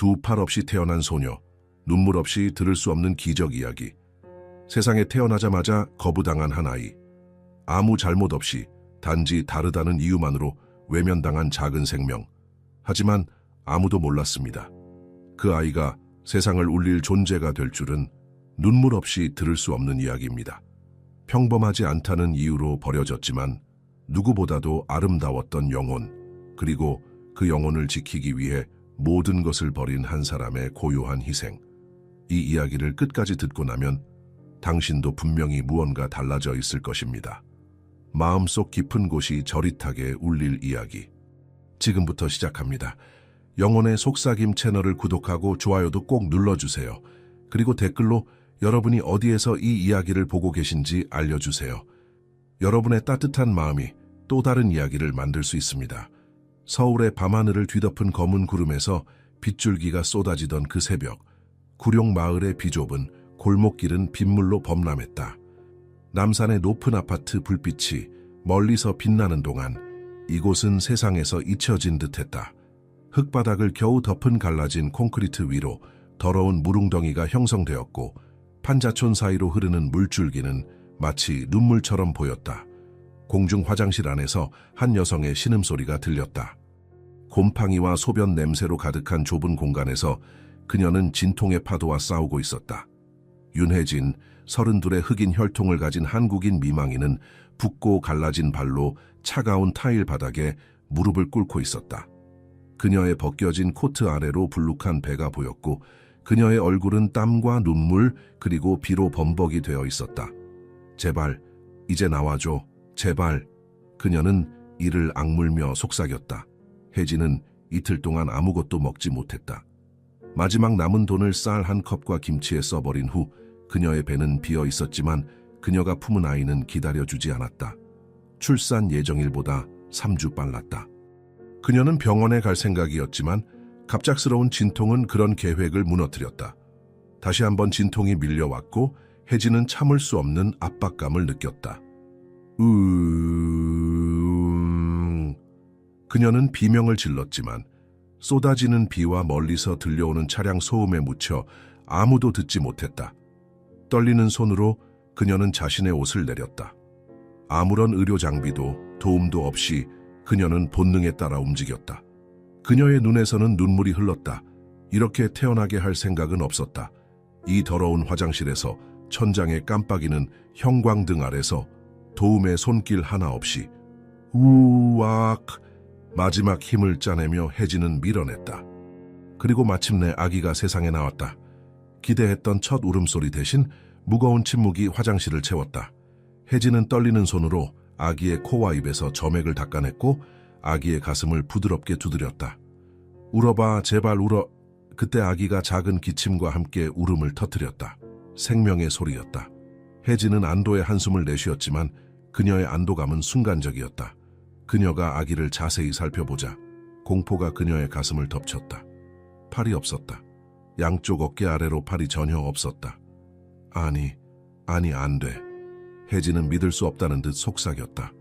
두 팔 없이 태어난 소녀, 눈물 없이 들을 수 없는 기적 이야기. 세상에 태어나자마자 거부당한 한 아이. 아무 잘못 없이 단지 다르다는 이유만으로 외면당한 작은 생명. 하지만 아무도 몰랐습니다. 그 아이가 세상을 울릴 존재가 될 줄은 눈물 없이 들을 수 없는 이야기입니다. 평범하지 않다는 이유로 버려졌지만 누구보다도 아름다웠던 영혼, 그리고 그 영혼을 지키기 위해 모든 것을 버린 한 사람의 고요한 희생. 이 이야기를 끝까지 듣고 나면 당신도 분명히 무언가 달라져 있을 것입니다. 마음속 깊은 곳이 저릿하게 울릴 이야기. 지금부터 시작합니다. 영혼의 속삭임 채널을 구독하고 좋아요도 꼭 눌러주세요. 그리고 댓글로 여러분이 어디에서 이 이야기를 보고 계신지 알려주세요. 여러분의 따뜻한 마음이 또 다른 이야기를 만들 수 있습니다. 서울의 밤하늘을 뒤덮은 검은 구름에서 빗줄기가 쏟아지던 그 새벽, 구룡 마을의 비좁은 골목길은 빗물로 범람했다. 남산의 높은 아파트 불빛이 멀리서 빛나는 동안 이곳은 세상에서 잊혀진 듯했다. 흙바닥을 겨우 덮은 갈라진 콘크리트 위로 더러운 물웅덩이가 형성되었고 판자촌 사이로 흐르는 물줄기는 마치 눈물처럼 보였다. 공중 화장실 안에서 한 여성의 신음소리가 들렸다. 곰팡이와 소변 냄새로 가득한 좁은 공간에서 그녀는 진통의 파도와 싸우고 있었다. 윤혜진, 32의 흑인 혈통을 가진 한국인 미망인은 붓고 갈라진 발로 차가운 타일 바닥에 무릎을 꿇고 있었다. 그녀의 벗겨진 코트 아래로 불룩한 배가 보였고 그녀의 얼굴은 땀과 눈물 그리고 비로 범벅이 되어 있었다. 제발, 이제 나와줘. 제발. 그녀는 이를 악물며 속삭였다. 혜진은 이틀 동안 아무것도 먹지 못했다. 마지막 남은 돈을 쌀 한 컵과 김치에 써버린 후 그녀의 배는 비어 있었지만 그녀가 품은 아이는 기다려주지 않았다. 출산 예정일보다 3주 빨랐다. 그녀는 병원에 갈 생각이었지만 갑작스러운 진통은 그런 계획을 무너뜨렸다. 다시 한번 진통이 밀려왔고 혜진은 참을 수 없는 압박감을 느꼈다. 그녀는 비명을 질렀지만 쏟아지는 비와 멀리서 들려오는 차량 소음에 묻혀 아무도 듣지 못했다. 떨리는 손으로 그녀는 자신의 옷을 내렸다. 아무런 의료 장비도 도움도 없이 그녀는 본능에 따라 움직였다. 그녀의 눈에서는 눈물이 흘렀다. 이렇게 태어나게 할 생각은 없었다. 이 더러운 화장실에서 천장에 깜빡이는 형광등 아래서 도움의 손길 하나 없이 우악 마지막 힘을 짜내며 혜진은 밀어냈다. 그리고 마침내 아기가 세상에 나왔다. 기대했던 첫 울음소리 대신 무거운 침묵이 화장실을 채웠다. 혜진은 떨리는 손으로 아기의 코와 입에서 점액을 닦아냈고 아기의 가슴을 부드럽게 두드렸다. 울어봐, 제발 울어. 그때 아기가 작은 기침과 함께 울음을 터뜨렸다. 생명의 소리였다. 혜진은 안도의 한숨을 내쉬었지만 그녀의 안도감은 순간적이었다. 그녀가 아기를 자세히 살펴보자 공포가 그녀의 가슴을 덮쳤다. 팔이 없었다. 양쪽 어깨 아래로 팔이 전혀 없었다. 아니, 안 돼. 혜진은 믿을 수 없다는 듯 속삭였다.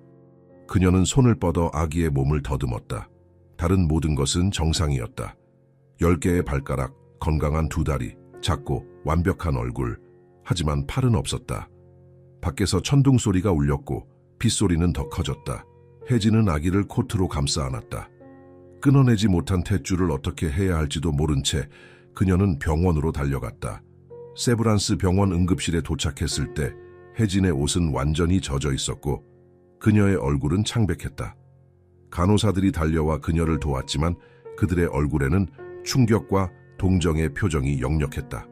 그녀는 손을 뻗어 아기의 몸을 더듬었다. 다른 모든 것은 정상이었다. 10개의 발가락, 건강한 두 다리, 작고 완벽한 얼굴. 하지만 팔은 없었다. 밖에서 천둥 소리가 울렸고 빗소리는 더 커졌다. 혜진은 아기를 코트로 감싸 안았다. 끊어내지 못한 탯줄을 어떻게 해야 할지도 모른 채 그녀는 병원으로 달려갔다. 세브란스 병원 응급실에 도착했을 때 혜진의 옷은 완전히 젖어 있었고 그녀의 얼굴은 창백했다. 간호사들이 달려와 그녀를 도왔지만 그들의 얼굴에는 충격과 동정의 표정이 역력했다.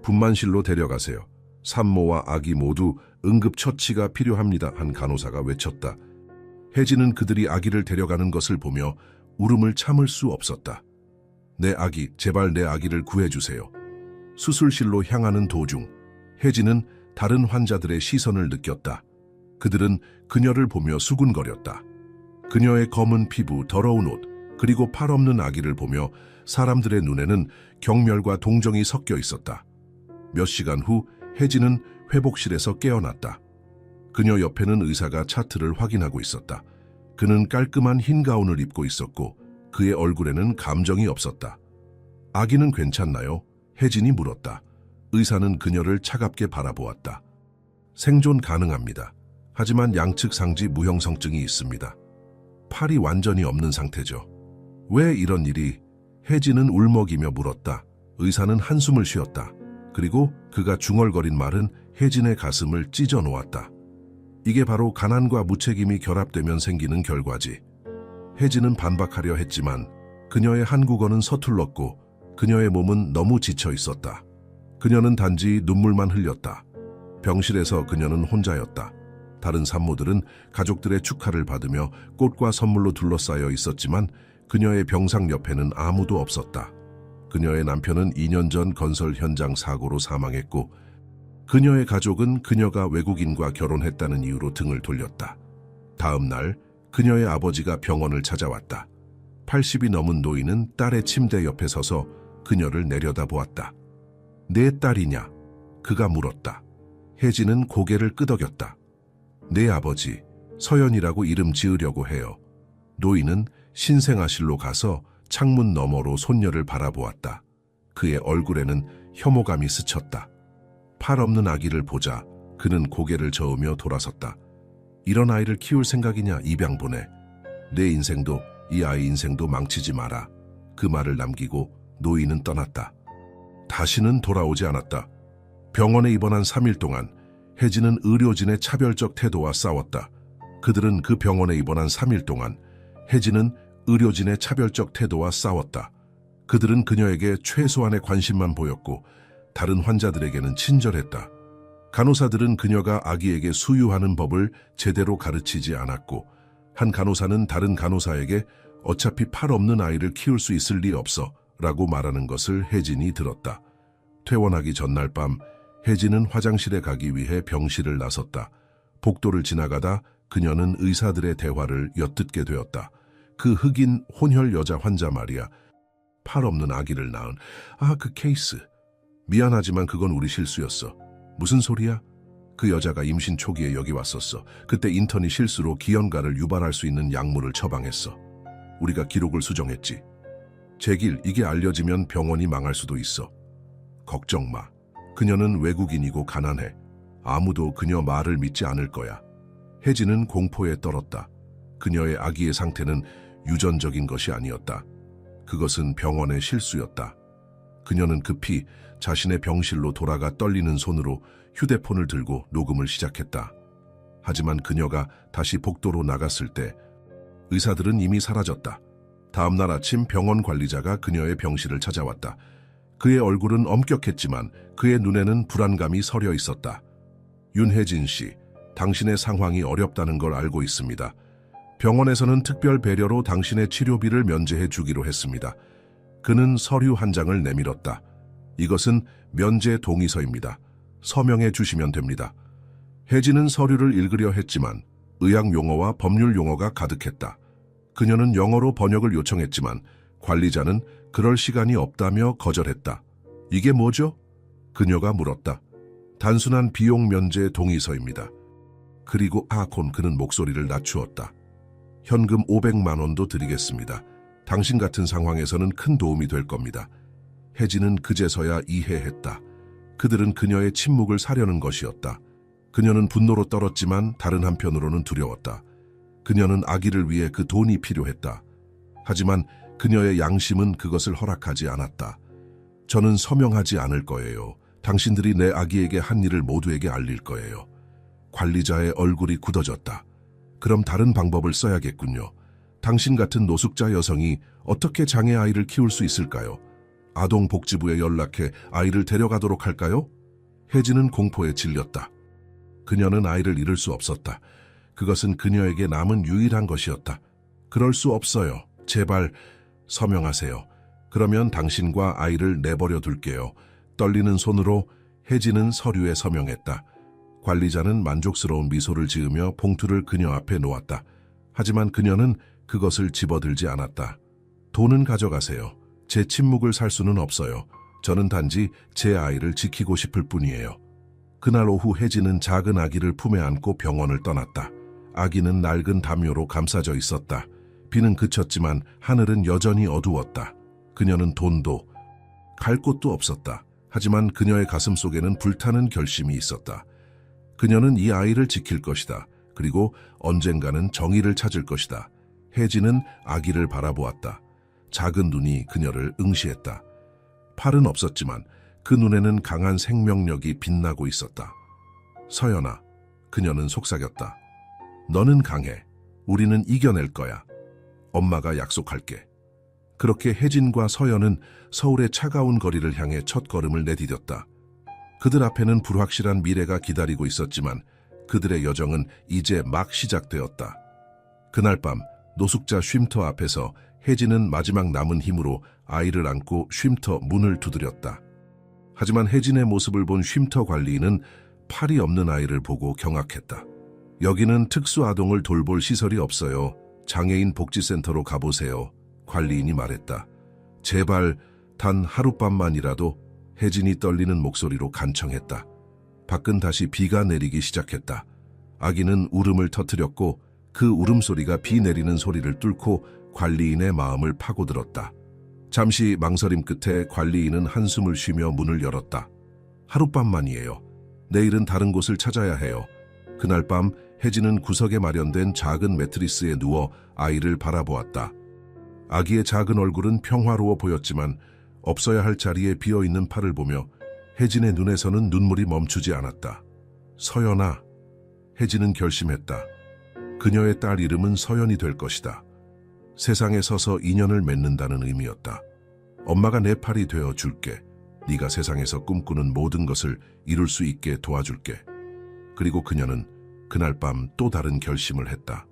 분만실로 데려가세요. 산모와 아기 모두 응급처치가 필요합니다. 한 간호사가 외쳤다. 혜진은 그들이 아기를 데려가는 것을 보며 울음을 참을 수 없었다. 내 아기, 제발 내 아기를 구해주세요. 수술실로 향하는 도중 혜진은 다른 환자들의 시선을 느꼈다. 그들은 그녀를 보며 수군거렸다. 그녀의 검은 피부, 더러운 옷, 그리고 팔 없는 아기를 보며 사람들의 눈에는 경멸과 동정이 섞여 있었다. 몇 시간 후 혜진은 회복실에서 깨어났다. 그녀 옆에는 의사가 차트를 확인하고 있었다. 그는 깔끔한 흰 가운을 입고 있었고 그의 얼굴에는 감정이 없었다. 아기는 괜찮나요? 혜진이 물었다. 의사는 그녀를 차갑게 바라보았다. 생존 가능합니다. 하지만 양측 상지 무형성증이 있습니다. 팔이 완전히 없는 상태죠. 왜 이런 일이? 혜진은 울먹이며 물었다. 의사는 한숨을 쉬었다. 그리고 그가 중얼거린 말은 혜진의 가슴을 찢어 놓았다. 이게 바로 가난과 무책임이 결합되면 생기는 결과지. 혜진은 반박하려 했지만 그녀의 한국어는 서툴렀고 그녀의 몸은 너무 지쳐 있었다. 그녀는 단지 눈물만 흘렸다. 병실에서 그녀는 혼자였다. 다른 산모들은 가족들의 축하를 받으며 꽃과 선물로 둘러싸여 있었지만 그녀의 병상 옆에는 아무도 없었다. 그녀의 남편은 2년 전 건설 현장 사고로 사망했고 그녀의 가족은 그녀가 외국인과 결혼했다는 이유로 등을 돌렸다. 다음 날 그녀의 아버지가 병원을 찾아왔다. 80이 넘은 노인은 딸의 침대 옆에 서서 그녀를 내려다보았다. 내 딸이냐? 그가 물었다. 혜진은 고개를 끄덕였다. 내 아버지, 서연이라고 이름 지으려고 해요. 노인은 신생아실로 가서 창문 너머로 손녀를 바라보았다. 그의 얼굴에는 혐오감이 스쳤다. 팔 없는 아기를 보자 그는 고개를 저으며 돌아섰다. 이런 아이를 키울 생각이냐? 입양 보내. 내 인생도 이 아이 인생도 망치지 마라. 그 말을 남기고 노인은 떠났다. 다시는 돌아오지 않았다. 병원에 입원한 3일 동안 혜진은 의료진의 차별적 태도와 싸웠다. 그들은 그 병원에 입원한 3일 동안 혜진은 의료진의 차별적 태도와 싸웠다. 그들은 그녀에게 최소한의 관심만 보였고 다른 환자들에게는 친절했다. 간호사들은 그녀가 아기에게 수유하는 법을 제대로 가르치지 않았고 한 간호사는 다른 간호사에게 어차피 팔 없는 아이를 키울 수 있을 리 없어 라고 말하는 것을 혜진이 들었다. 퇴원하기 전날 밤 혜진은 화장실에 가기 위해 병실을 나섰다. 복도를 지나가다 그녀는 의사들의 대화를 엿듣게 되었다. 그 흑인 혼혈 여자 환자 말이야. 팔 없는 아기를 낳은. 그 케이스. 미안하지만 그건 우리 실수였어. 무슨 소리야? 그 여자가 임신 초기에 여기 왔었어. 그때 인턴이 실수로 기현가를 유발할 수 있는 약물을 처방했어. 우리가 기록을 수정했지. 제길, 이게 알려지면 병원이 망할 수도 있어. 걱정 마. 그녀는 외국인이고 가난해. 아무도 그녀 말을 믿지 않을 거야. 혜진은 공포에 떨었다. 그녀의 아기의 상태는 유전적인 것이 아니었다. 그것은 병원의 실수였다. 그녀는 급히 자신의 병실로 돌아가 떨리는 손으로 휴대폰을 들고 녹음을 시작했다. 하지만 그녀가 다시 복도로 나갔을 때 의사들은 이미 사라졌다. 다음 날 아침 병원 관리자가 그녀의 병실을 찾아왔다. 그의 얼굴은 엄격했지만 그의 눈에는 불안감이 서려 있었다. 윤혜진 씨, 당신의 상황이 어렵다는 걸 알고 있습니다. 병원에서는 특별 배려로 당신의 치료비를 면제해 주기로 했습니다. 그는 서류 한 장을 내밀었다. 이것은 면제 동의서입니다. 서명해 주시면 됩니다. 혜진은 서류를 읽으려 했지만 의학 용어와 법률 용어가 가득했다. 그녀는 영어로 번역을 요청했지만 관리자는 그럴 시간이 없다며 거절했다. 이게 뭐죠? 그녀가 물었다. 단순한 비용 면제 동의서입니다. 그리고 그는 목소리를 낮추었다. 현금 500만 원도 드리겠습니다. 당신 같은 상황에서는 큰 도움이 될 겁니다. 혜진은 그제서야 이해했다. 그들은 그녀의 침묵을 사려는 것이었다. 그녀는 분노로 떨었지만 다른 한편으로는 두려웠다. 그녀는 아기를 위해 그 돈이 필요했다. 하지만 그녀의 양심은 그것을 허락하지 않았다. 저는 서명하지 않을 거예요. 당신들이 내 아기에게 한 일을 모두에게 알릴 거예요. 관리자의 얼굴이 굳어졌다. 그럼 다른 방법을 써야겠군요. 당신 같은 노숙자 여성이 어떻게 장애 아이를 키울 수 있을까요? 아동복지부에 연락해 아이를 데려가도록 할까요? 혜진은 공포에 질렸다. 그녀는 아이를 잃을 수 없었다. 그것은 그녀에게 남은 유일한 것이었다. 그럴 수 없어요. 제발 서명하세요. 그러면 당신과 아이를 내버려 둘게요. 떨리는 손으로 혜진은 서류에 서명했다. 관리자는 만족스러운 미소를 지으며 봉투를 그녀 앞에 놓았다. 하지만 그녀는 그것을 집어들지 않았다. 돈은 가져가세요. 제 침묵을 살 수는 없어요. 저는 단지 제 아이를 지키고 싶을 뿐이에요. 그날 오후 혜진은 작은 아기를 품에 안고 병원을 떠났다. 아기는 낡은 담요로 감싸져 있었다. 비는 그쳤지만 하늘은 여전히 어두웠다. 그녀는 돈도 갈 곳도 없었다. 하지만 그녀의 가슴 속에는 불타는 결심이 있었다. 그녀는 이 아이를 지킬 것이다. 그리고 언젠가는 정의를 찾을 것이다. 혜진은 아기를 바라보았다. 작은 눈이 그녀를 응시했다. 팔은 없었지만 그 눈에는 강한 생명력이 빛나고 있었다. 서연아, 그녀는 속삭였다. 너는 강해. 우리는 이겨낼 거야. 엄마가 약속할게. 그렇게 혜진과 서연은 서울의 차가운 거리를 향해 첫걸음을 내디뎠다. 그들 앞에는 불확실한 미래가 기다리고 있었지만 그들의 여정은 이제 막 시작되었다. 그날 밤 노숙자 쉼터 앞에서 혜진은 마지막 남은 힘으로 아이를 안고 쉼터 문을 두드렸다. 하지만 혜진의 모습을 본 쉼터 관리인은 팔이 없는 아이를 보고 경악했다. 여기는 특수아동을 돌볼 시설이 없어요. 장애인 복지센터로 가보세요. 관리인이 말했다. 제발 단 하룻밤만이라도. 혜진이 떨리는 목소리로 간청했다. 밖은 다시 비가 내리기 시작했다. 아기는 울음을 터뜨렸고 그 울음소리가 비 내리는 소리를 뚫고 관리인의 마음을 파고들었다. 잠시 망설임 끝에 관리인은 한숨을 쉬며 문을 열었다. 하룻밤만이에요. 내일은 다른 곳을 찾아야 해요. 그날 밤 혜진은 구석에 마련된 작은 매트리스에 누워 아이를 바라보았다. 아기의 작은 얼굴은 평화로워 보였지만 없어야 할 자리에 비어있는 팔을 보며 혜진의 눈에서는 눈물이 멈추지 않았다. 서연아. 혜진은 결심했다. 그녀의 딸 이름은 서연이 될 것이다. 세상에 서서 인연을 맺는다는 의미였다. 엄마가 내 팔이 되어 줄게. 네가 세상에서 꿈꾸는 모든 것을 이룰 수 있게 도와줄게. 그리고 그녀는 그날 밤 또 다른 결심을 했다.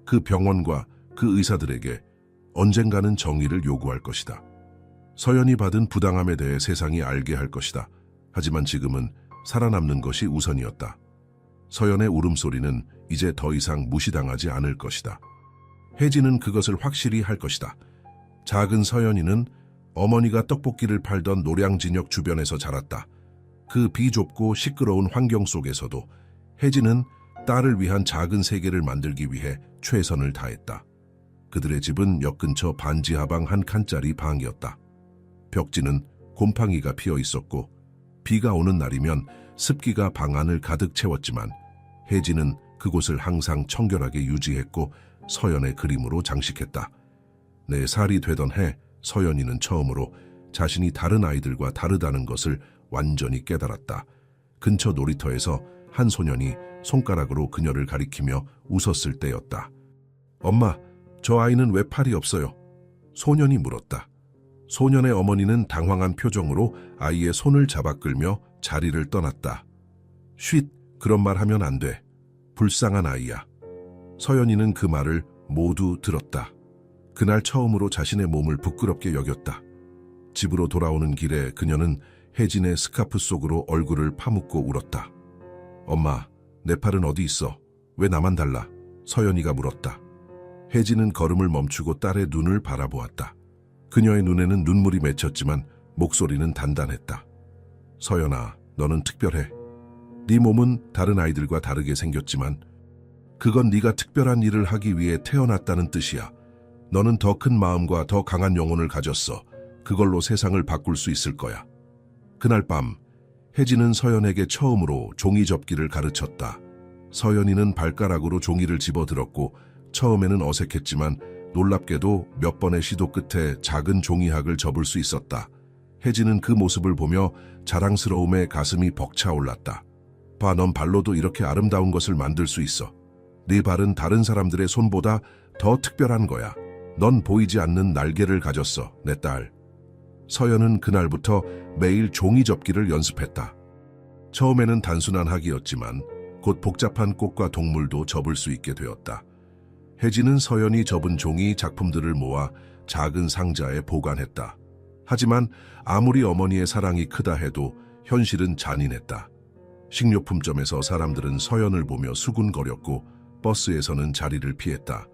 그 병원과 그 의사들에게 언젠가는 정의를 요구할 것이다. 서연이 받은 부당함에 대해 세상이 알게 할 것이다. 하지만 지금은 살아남는 것이 우선이었다. 서연의 울음소리는 이제 더 이상 무시당하지 않을 것이다. 혜진은 그것을 확실히 할 것이다. 작은 서연이는 어머니가 떡볶이를 팔던 노량진역 주변에서 자랐다. 그 비좁고 시끄러운 환경 속에서도 혜진은 딸을 위한 작은 세계를 만들기 위해 최선을 다했다. 그들의 집은 역 근처 반지하방 한 칸짜리 방이었다. 벽지는 곰팡이가 피어 있었고 비가 오는 날이면 습기가 방 안을 가득 채웠지만 혜진은 그곳을 항상 청결하게 유지했고 서연의 그림으로 장식했다. 4살이 되던 해 서연이는 처음으로 자신이 다른 아이들과 다르다는 것을 완전히 깨달았다. 근처 놀이터에서 한 소년이 손가락으로 그녀를 가리키며 웃었을 때였다. 엄마, 저 아이는 왜 팔이 없어요? 소년이 물었다. 소년의 어머니는 당황한 표정으로 아이의 손을 잡아 끌며 자리를 떠났다. 쉿, 그런 말 하면 안 돼. 불쌍한 아이야. 서연이는 그 말을 모두 들었다. 그날 처음으로 자신의 몸을 부끄럽게 여겼다. 집으로 돌아오는 길에 그녀는 혜진의 스카프 속으로 얼굴을 파묻고 울었다. 엄마, 내 팔은 어디 있어? 왜 나만 달라? 서연이가 물었다. 혜진은 걸음을 멈추고 딸의 눈을 바라보았다. 그녀의 눈에는 눈물이 맺혔지만 목소리는 단단했다. 서연아, 너는 특별해. 네 몸은 다른 아이들과 다르게 생겼지만 그건 네가 특별한 일을 하기 위해 태어났다는 뜻이야. 너는 더 큰 마음과 더 강한 영혼을 가졌어. 그걸로 세상을 바꿀 수 있을 거야. 그날 밤 혜진은 서연에게 처음으로 종이 접기를 가르쳤다. 서연이는 발가락으로 종이를 집어들었고 처음에는 어색했지만 놀랍게도 몇 번의 시도 끝에 작은 종이학을 접을 수 있었다. 혜진은 그 모습을 보며 자랑스러움에 가슴이 벅차올랐다. 봐, 넌 발로도 이렇게 아름다운 것을 만들 수 있어. 네 발은 다른 사람들의 손보다 더 특별한 거야. 넌 보이지 않는 날개를 가졌어, 내 딸. 서연은 그날부터 매일 종이 접기를 연습했다. 처음에는 단순한 학이었지만 곧 복잡한 꽃과 동물도 접을 수 있게 되었다. 혜진은 서연이 접은 종이 작품들을 모아 작은 상자에 보관했다. 하지만 아무리 어머니의 사랑이 크다 해도 현실은 잔인했다. 식료품점에서 사람들은 서연을 보며 수군거렸고 버스에서는 자리를 피했다.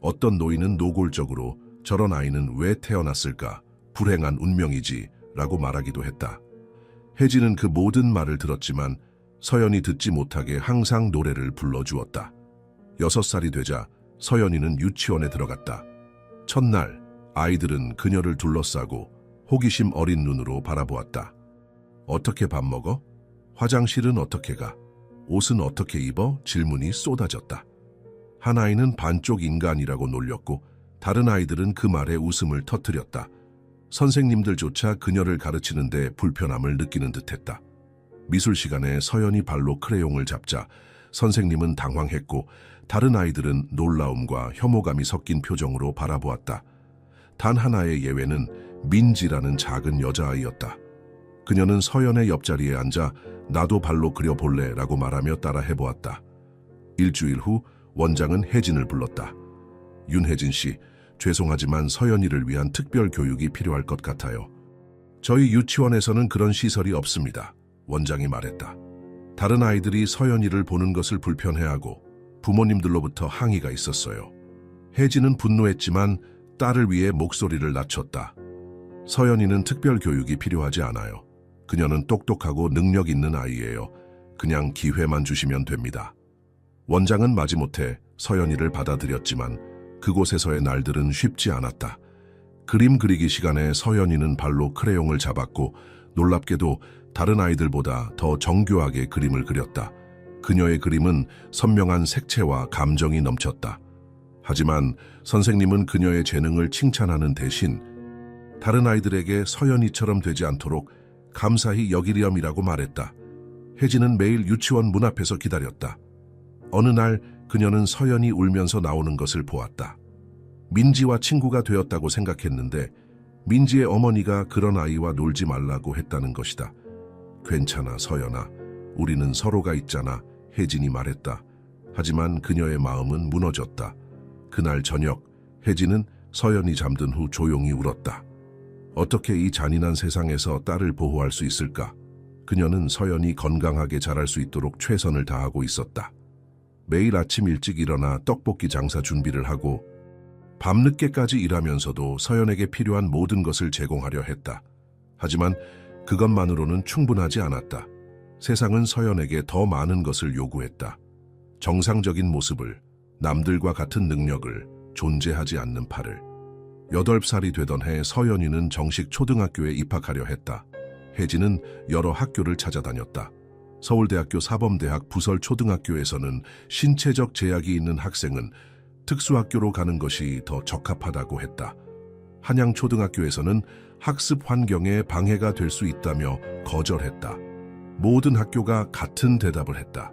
어떤 노인은 노골적으로 저런 아이는 왜 태어났을까? 불행한 운명이지 라고 말하기도 했다. 혜진은 그 모든 말을 들었지만 서연이 듣지 못하게 항상 노래를 불러주었다. 6살이 되자 서연이는 유치원에 들어갔다. 첫날 아이들은 그녀를 둘러싸고 호기심 어린 눈으로 바라보았다. 어떻게 밥 먹어? 화장실은 어떻게 가? 옷은 어떻게 입어? 질문이 쏟아졌다. 한 아이는 반쪽 인간이라고 놀렸고 다른 아이들은 그 말에 웃음을 터뜨렸다. 선생님들조차 그녀를 가르치는데 불편함을 느끼는 듯했다. 미술 시간에 서연이 발로 크레용을 잡자 선생님은 당황했고 다른 아이들은 놀라움과 혐오감이 섞인 표정으로 바라보았다. 단 하나의 예외는 민지라는 작은 여자아이였다. 그녀는 서연의 옆자리에 앉아 나도 발로 그려볼래 라고 말하며 따라 해보았다. 일주일 후 원장은 혜진을 불렀다. 윤혜진 씨, 죄송하지만 서연이를 위한 특별 교육이 필요할 것 같아요. 저희 유치원에서는 그런 시설이 없습니다. 원장이 말했다. 다른 아이들이 서연이를 보는 것을 불편해하고 부모님들로부터 항의가 있었어요. 혜진은 분노했지만 딸을 위해 목소리를 낮췄다. 서연이는 특별 교육이 필요하지 않아요. 그녀는 똑똑하고 능력 있는 아이예요. 그냥 기회만 주시면 됩니다. 원장은 마지못해 서연이를 받아들였지만 그곳에서의 날들은 쉽지 않았다. 그림 그리기 시간에 서연이는 발로 크레용을 잡았고 놀랍게도 다른 아이들보다 더 정교하게 그림을 그렸다. 그녀의 그림은 선명한 색채와 감정이 넘쳤다. 하지만 선생님은 그녀의 재능을 칭찬하는 대신 다른 아이들에게 서연이처럼 되지 않도록 감사히 여기렴이라고 말했다. 혜진은 매일 유치원 문 앞에서 기다렸다. 어느 날 그녀는 서연이 울면서 나오는 것을 보았다. 민지와 친구가 되었다고 생각했는데 민지의 어머니가 그런 아이와 놀지 말라고 했다는 것이다. 괜찮아, 서연아. 우리는 서로가 있잖아. 혜진이 말했다. 하지만 그녀의 마음은 무너졌다. 그날 저녁 혜진은 서연이 잠든 후 조용히 울었다. 어떻게 이 잔인한 세상에서 딸을 보호할 수 있을까? 그녀는 서연이 건강하게 자랄 수 있도록 최선을 다하고 있었다. 매일 아침 일찍 일어나 떡볶이 장사 준비를 하고 밤늦게까지 일하면서도 서연에게 필요한 모든 것을 제공하려 했다. 하지만 그것만으로는 충분하지 않았다. 세상은 서연에게 더 많은 것을 요구했다. 정상적인 모습을, 남들과 같은 능력을, 존재하지 않는 팔을. 8살이 되던 해 서연이는 정식 초등학교에 입학하려 했다. 혜진은 여러 학교를 찾아다녔다. 서울대학교 사범대학 부설초등학교에서는 신체적 제약이 있는 학생은 특수학교로 가는 것이 더 적합하다고 했다. 한양초등학교에서는 학습 환경에 방해가 될 수 있다며 거절했다. 모든 학교가 같은 대답을 했다.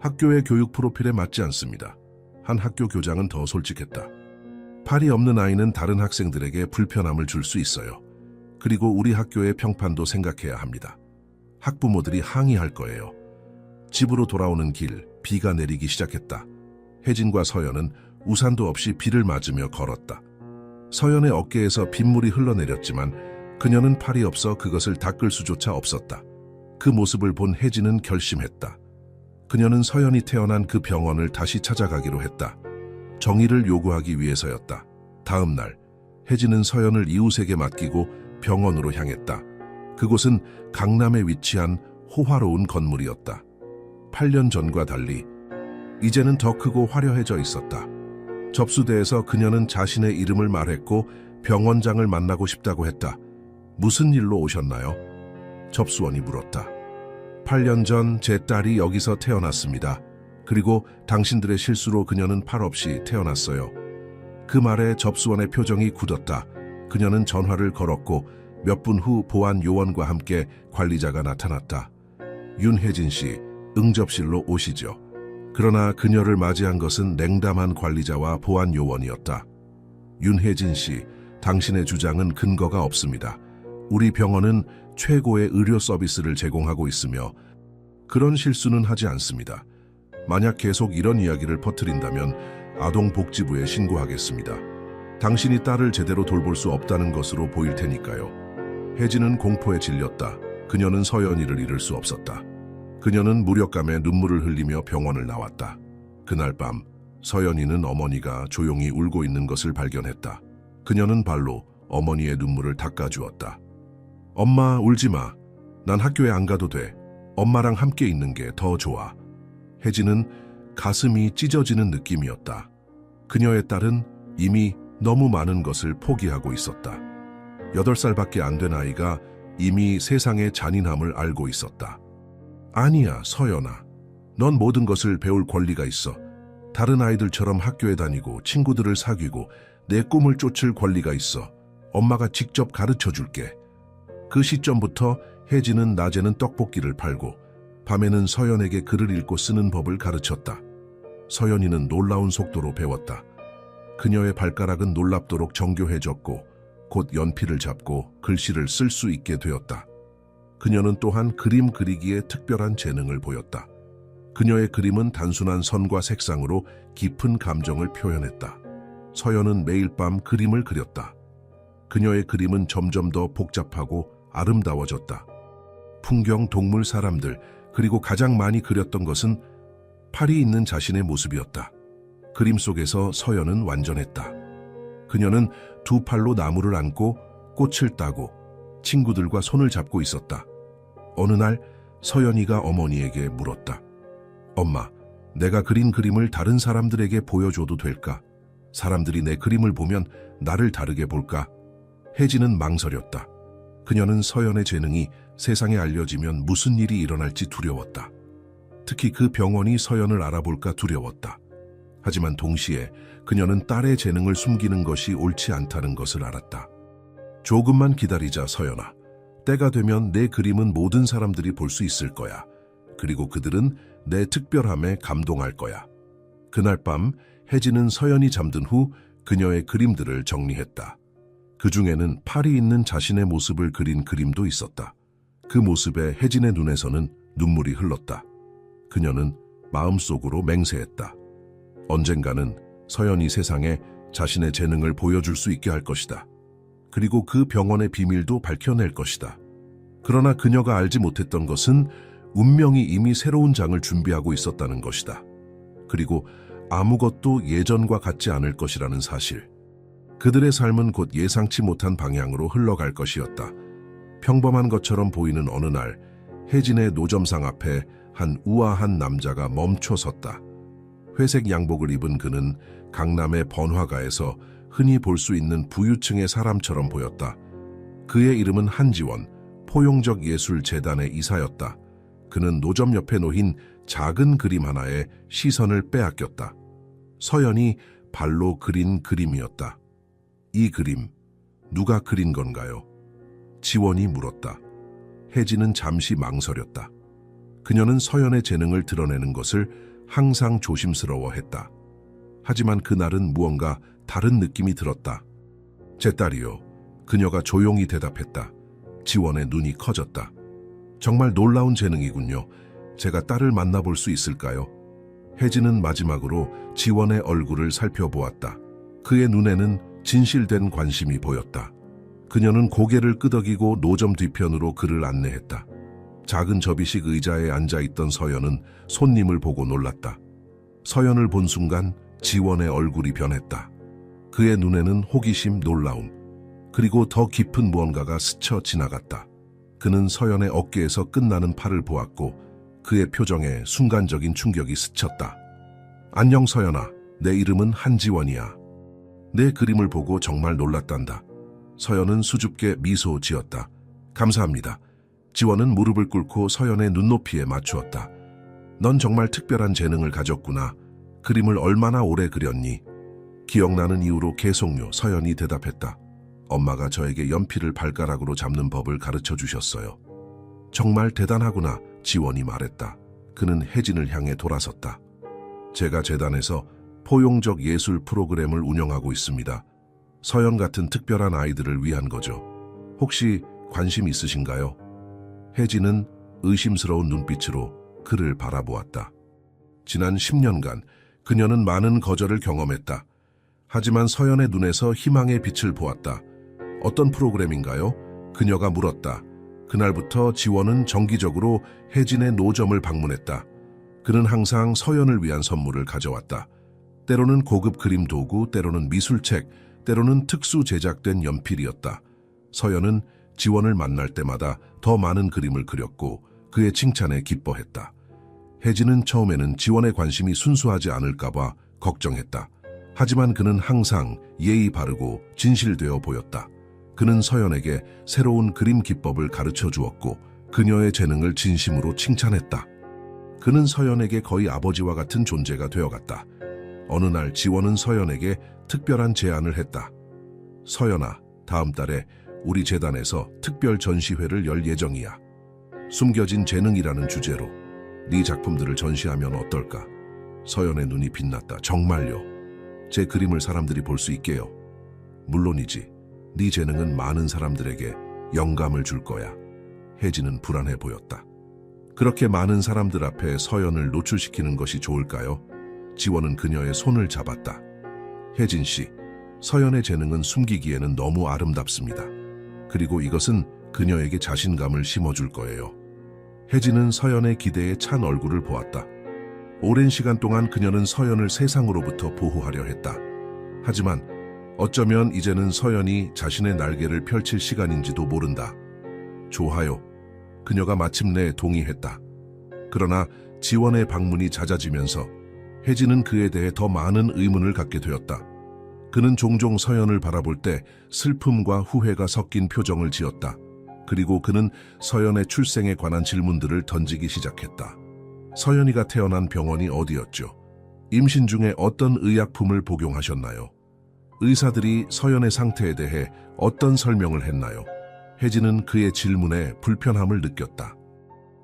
학교의 교육 프로필에 맞지 않습니다. 한 학교 교장은 더 솔직했다. 팔이 없는 아이는 다른 학생들에게 불편함을 줄 수 있어요. 그리고 우리 학교의 평판도 생각해야 합니다. 학부모들이 항의할 거예요. 집으로 돌아오는 길, 비가 내리기 시작했다. 혜진과 서연은 우산도 없이 비를 맞으며 걸었다. 서연의 어깨에서 빗물이 흘러내렸지만 그녀는 팔이 없어 그것을 닦을 수조차 없었다. 그 모습을 본 혜진은 결심했다. 그녀는 서연이 태어난 그 병원을 다시 찾아가기로 했다. 정의를 요구하기 위해서였다. 다음 날, 혜진은 서연을 이웃에게 맡기고 병원으로 향했다. 그곳은 강남에 위치한 호화로운 건물이었다. 8년 전과 달리 이제는 더 크고 화려해져 있었다. 접수대에서 그녀는 자신의 이름을 말했고 병원장을 만나고 싶다고 했다. 무슨 일로 오셨나요? 접수원이 물었다. 8년 전 제 딸이 여기서 태어났습니다. 그리고 당신들의 실수로 그녀는 팔 없이 태어났어요. 그 말에 접수원의 표정이 굳었다. 그녀는 전화를 걸었고 몇 분 후 보안 요원과 함께 관리자가 나타났다. 윤혜진 씨, 응접실로 오시죠. 그러나 그녀를 맞이한 것은 냉담한 관리자와 보안 요원이었다. 윤혜진 씨, 당신의 주장은 근거가 없습니다. 우리 병원은 최고의 의료 서비스를 제공하고 있으며 그런 실수는 하지 않습니다. 만약 계속 이런 이야기를 퍼뜨린다면 아동복지부에 신고하겠습니다. 당신이 딸을 제대로 돌볼 수 없다는 것으로 보일 테니까요. 혜진은 공포에 질렸다. 그녀는 서연이를 잃을 수 없었다. 그녀는 무력감에 눈물을 흘리며 병원을 나왔다. 그날 밤 서연이는 어머니가 조용히 울고 있는 것을 발견했다. 그녀는 발로 어머니의 눈물을 닦아주었다. 엄마, 울지 마. 난 학교에 안 가도 돼. 엄마랑 함께 있는 게 더 좋아. 혜진은 가슴이 찢어지는 느낌이었다. 그녀의 딸은 이미 너무 많은 것을 포기하고 있었다. 8살밖에 안 된 아이가 이미 세상의 잔인함을 알고 있었다. 아니야, 서연아. 넌 모든 것을 배울 권리가 있어. 다른 아이들처럼 학교에 다니고 친구들을 사귀고 내 꿈을 쫓을 권리가 있어. 엄마가 직접 가르쳐 줄게. 그 시점부터 혜진은 낮에는 떡볶이를 팔고 밤에는 서연에게 글을 읽고 쓰는 법을 가르쳤다. 서연이는 놀라운 속도로 배웠다. 그녀의 발가락은 놀랍도록 정교해졌고 곧 연필을 잡고 글씨를 쓸 수 있게 되었다. 그녀는 또한 그림 그리기에 특별한 재능을 보였다. 그녀의 그림은 단순한 선과 색상으로 깊은 감정을 표현했다. 서연은 매일 밤 그림을 그렸다. 그녀의 그림은 점점 더 복잡하고 아름다워졌다. 풍경, 동물, 사람들, 그리고 가장 많이 그렸던 것은 팔이 있는 자신의 모습이었다. 그림 속에서 서연은 완전했다. 그녀는 두 팔로 나무를 안고 꽃을 따고 친구들과 손을 잡고 있었다. 어느 날 서연이가 어머니에게 물었다. 엄마, 내가 그린 그림을 다른 사람들에게 보여줘도 될까? 사람들이 내 그림을 보면 나를 다르게 볼까? 혜진은 망설였다. 그녀는 서연의 재능이 세상에 알려지면 무슨 일이 일어날지 두려웠다. 특히 그 병원이 서연을 알아볼까 두려웠다. 하지만 동시에 그녀는 딸의 재능을 숨기는 것이 옳지 않다는 것을 알았다. 조금만 기다리자, 서연아. 때가 되면 내 그림은 모든 사람들이 볼 수 있을 거야. 그리고 그들은 내 특별함에 감동할 거야. 그날 밤 혜진은 서연이 잠든 후 그녀의 그림들을 정리했다. 그 중에는 팔이 있는 자신의 모습을 그린 그림도 있었다. 그 모습에 혜진의 눈에서는 눈물이 흘렀다. 그녀는 마음속으로 맹세했다. 언젠가는 서연이 세상에 자신의 재능을 보여줄 수 있게 할 것이다. 그리고 그 병원의 비밀도 밝혀낼 것이다. 그러나 그녀가 알지 못했던 것은 운명이 이미 새로운 장을 준비하고 있었다는 것이다. 그리고 아무것도 예전과 같지 않을 것이라는 사실. 그들의 삶은 곧 예상치 못한 방향으로 흘러갈 것이었다. 평범한 것처럼 보이는 어느 날, 혜진의 노점상 앞에 한 우아한 남자가 멈춰 섰다. 회색 양복을 입은 그는 강남의 번화가에서 흔히 볼 수 있는 부유층의 사람처럼 보였다. 그의 이름은 한지원, 포용적예술재단의 이사였다. 그는 노점 옆에 놓인 작은 그림 하나에 시선을 빼앗겼다. 서연이 발로 그린 그림이었다. 이 그림, 누가 그린 건가요? 지원이 물었다. 혜진은 잠시 망설였다. 그녀는 서연의 재능을 드러내는 것을 항상 조심스러워했다. 하지만 그날은 무언가 다른 느낌이 들었다. 제 딸이요. 그녀가 조용히 대답했다. 지원의 눈이 커졌다. 정말 놀라운 재능이군요. 제가 딸을 만나볼 수 있을까요? 혜진은 마지막으로 지원의 얼굴을 살펴보았다. 그의 눈에는 진실된 관심이 보였다. 그녀는 고개를 끄덕이고 노점 뒤편으로 그를 안내했다. 작은 접이식 의자에 앉아있던 서연은 손님을 보고 놀랐다. 서연을 본 순간 지원의 얼굴이 변했다. 그의 눈에는 호기심, 놀라움, 그리고 더 깊은 무언가가 스쳐 지나갔다. 그는 서연의 어깨에서 끝나는 팔을 보았고 그의 표정에 순간적인 충격이 스쳤다. 안녕 서연아, 내 이름은 한지원이야. 내 그림을 보고 정말 놀랐단다. 서연은 수줍게 미소 지었다. 감사합니다. 지원은 무릎을 꿇고 서연의 눈높이에 맞추었다. 넌 정말 특별한 재능을 가졌구나. 그림을 얼마나 오래 그렸니? 기억나는 이후로 계속요, 서연이 대답했다. 엄마가 저에게 연필을 발가락으로 잡는 법을 가르쳐 주셨어요. 정말 대단하구나, 지원이 말했다. 그는 혜진을 향해 돌아섰다. 제가 재단에서 포용적 예술 프로그램을 운영하고 있습니다. 서연 같은 특별한 아이들을 위한 거죠. 혹시 관심 있으신가요? 혜진은 의심스러운 눈빛으로 그를 바라보았다. 지난 10년간 그녀는 많은 거절을 경험했다. 하지만 서연의 눈에서 희망의 빛을 보았다. 어떤 프로그램인가요? 그녀가 물었다. 그날부터 지원은 정기적으로 혜진의 노점을 방문했다. 그는 항상 서연을 위한 선물을 가져왔다. 때로는 고급 그림 도구, 때로는 미술책, 때로는 특수 제작된 연필이었다. 서연은 지원을 만날 때마다 더 많은 그림을 그렸고 그의 칭찬에 기뻐했다. 혜진은 처음에는 지원의 관심이 순수하지 않을까봐 걱정했다. 하지만 그는 항상 예의 바르고 진실되어 보였다. 그는 서연에게 새로운 그림 기법을 가르쳐 주었고 그녀의 재능을 진심으로 칭찬했다. 그는 서연에게 거의 아버지와 같은 존재가 되어갔다. 어느 날 지원은 서연에게 특별한 제안을 했다. 서연아, 다음 달에 우리 재단에서 특별 전시회를 열 예정이야. 숨겨진 재능이라는 주제로 네 작품들을 전시하면 어떨까? 서연의 눈이 빛났다. 정말요? 제 그림을 사람들이 볼 수 있게요? 물론이지. 네 재능은 많은 사람들에게 영감을 줄 거야. 혜진은 불안해 보였다. 그렇게 많은 사람들 앞에 서연을 노출시키는 것이 좋을까요? 지원은 그녀의 손을 잡았다. 혜진 씨, 서연의 재능은 숨기기에는 너무 아름답습니다. 그리고 이것은 그녀에게 자신감을 심어줄 거예요. 혜진은 서연의 기대에 찬 얼굴을 보았다. 오랜 시간 동안 그녀는 서연을 세상으로부터 보호하려 했다. 하지만 어쩌면 이제는 서연이 자신의 날개를 펼칠 시간인지도 모른다. 좋아요. 그녀가 마침내 동의했다. 그러나 지원의 방문이 잦아지면서 혜진은 그에 대해 더 많은 의문을 갖게 되었다. 그는 종종 서연을 바라볼 때 슬픔과 후회가 섞인 표정을 지었다. 그리고 그는 서연의 출생에 관한 질문들을 던지기 시작했다. 서연이가 태어난 병원이 어디였죠? 임신 중에 어떤 의약품을 복용하셨나요? 의사들이 서연의 상태에 대해 어떤 설명을 했나요? 혜진은 그의 질문에 불편함을 느꼈다.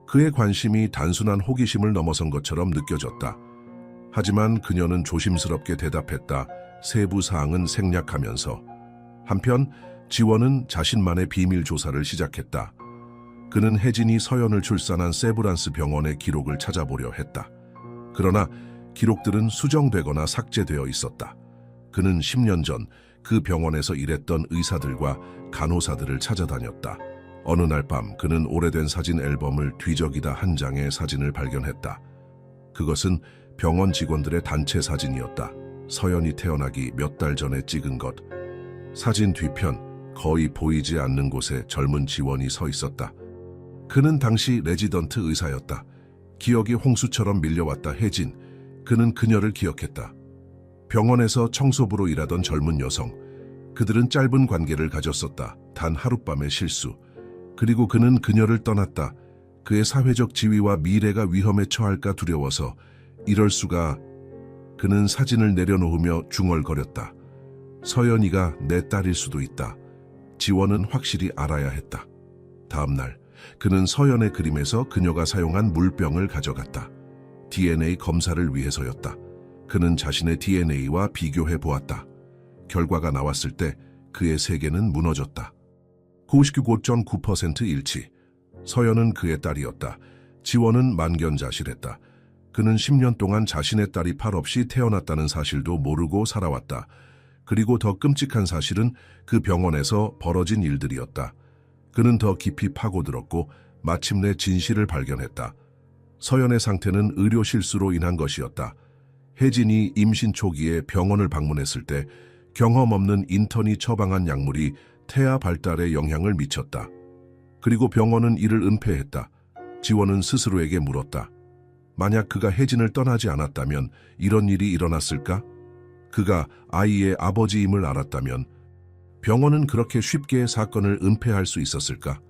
그의 관심이 단순한 호기심을 넘어선 것처럼 느껴졌다. 하지만 그녀는 조심스럽게 대답했다. 세부 사항은 생략하면서. 한편 지원은 자신만의 비밀 조사를 시작했다. 그는 혜진이 서연을 출산한 세브란스 병원의 기록을 찾아보려 했다. 그러나 기록들은 수정되거나 삭제되어 있었다. 그는 10년 전 그 병원에서 일했던 의사들과 간호사들을 찾아다녔다. 어느 날 밤 그는 오래된 사진 앨범을 뒤적이다 한 장의 사진을 발견했다. 그것은 병원 직원들의 단체 사진이었다. 서연이 태어나기 몇 달 전에 찍은 것. 사진 뒤편 거의 보이지 않는 곳에 젊은 지원이 서 있었다. 그는 당시 레지던트 의사였다. 기억이 홍수처럼 밀려왔다. 혜진. 그는 그녀를 기억했다. 병원에서 청소부로 일하던 젊은 여성. 그들은 짧은 관계를 가졌었다. 단 하룻밤의 실수. 그리고 그는 그녀를 떠났다. 그의 사회적 지위와 미래가 위험에 처할까 두려워서. 이럴 수가. 그는 사진을 내려놓으며 중얼거렸다. 서연이가 내 딸일 수도 있다. 지원은 확실히 알아야 했다. 다음 날 그는 서연의 그림에서 그녀가 사용한 물병을 가져갔다. DNA 검사를 위해서였다. 그는 자신의 DNA와 비교해 보았다. 결과가 나왔을 때 그의 세계는 무너졌다. 99.9% 일치. 서연은 그의 딸이었다. 지원은 만견자실했다. 그는 10년 동안 자신의 딸이 팔 없이 태어났다는 사실도 모르고 살아왔다. 그리고 더 끔찍한 사실은 그 병원에서 벌어진 일들이었다. 그는 더 깊이 파고들었고 마침내 진실을 발견했다. 서연의 상태는 의료 실수로 인한 것이었다. 혜진이 임신 초기에 병원을 방문했을 때 경험 없는 인턴이 처방한 약물이 태아 발달에 영향을 미쳤다. 그리고 병원은 이를 은폐했다. 지원은 스스로에게 물었다. 만약 그가 혜진을 떠나지 않았다면 이런 일이 일어났을까? 그가 아이의 아버지임을 알았다면 병원은 그렇게 쉽게 사건을 은폐할 수 있었을까?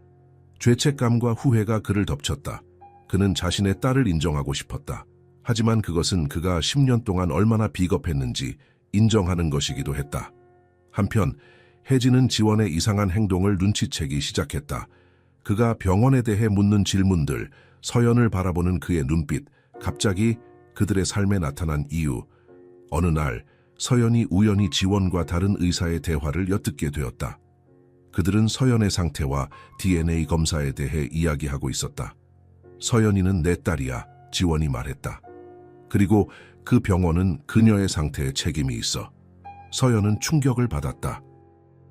죄책감과 후회가 그를 덮쳤다. 그는 자신의 딸을 인정하고 싶었다. 하지만 그것은 그가 10년 동안 얼마나 비겁했는지 인정하는 것이기도 했다. 한편 혜진은 지원의 이상한 행동을 눈치채기 시작했다. 그가 병원에 대해 묻는 질문들, 서연을 바라보는 그의 눈빛, 갑자기 그들의 삶에 나타난 이유. 어느 날 서연이 우연히 지원과 다른 의사의 대화를 엿듣게 되었다. 그들은 서연의 상태와 DNA 검사에 대해 이야기하고 있었다. 서연이는 내 딸이야, 지원이 말했다. 그리고 그 병원은 그녀의 상태에 책임이 있어. 서연은 충격을 받았다.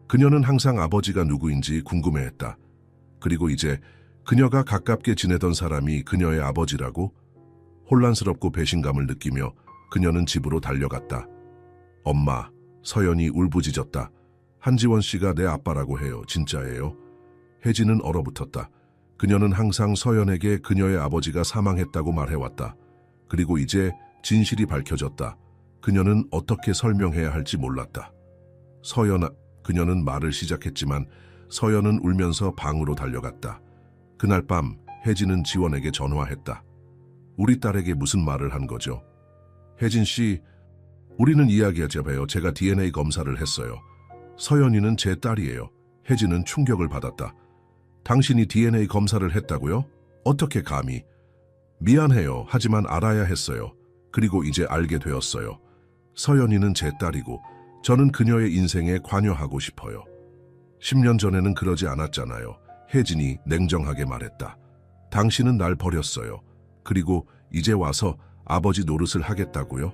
그녀는 항상 아버지가 누구인지 궁금해했다. 그리고 이제 그녀가 가깝게 지내던 사람이 그녀의 아버지라고? 혼란스럽고 배신감을 느끼며 그녀는 집으로 달려갔다. 엄마, 서연이 울부짖었다. 한지원 씨가 내 아빠라고 해요. 진짜예요? 혜진은 얼어붙었다. 그녀는 항상 서연에게 그녀의 아버지가 사망했다고 말해왔다. 그리고 이제 진실이 밝혀졌다. 그녀는 어떻게 설명해야 할지 몰랐다. 서연아, 그녀는 말을 시작했지만 서연은 울면서 방으로 달려갔다. 그날 밤 혜진은 지원에게 전화했다. 우리 딸에게 무슨 말을 한 거죠? 혜진 씨, 우리는 이야기하자봐요. 제가 DNA 검사를 했어요. 서연이는 제 딸이에요. 혜진은 충격을 받았다. 당신이 DNA 검사를 했다고요? 어떻게 감히? 미안해요. 하지만 알아야 했어요. 그리고 이제 알게 되었어요. 서연이는 제 딸이고 저는 그녀의 인생에 관여하고 싶어요. 10년 전에는 그러지 않았잖아요. 혜진이 냉정하게 말했다. 당신은 날 버렸어요. 그리고 이제 와서 아버지 노릇을 하겠다고요?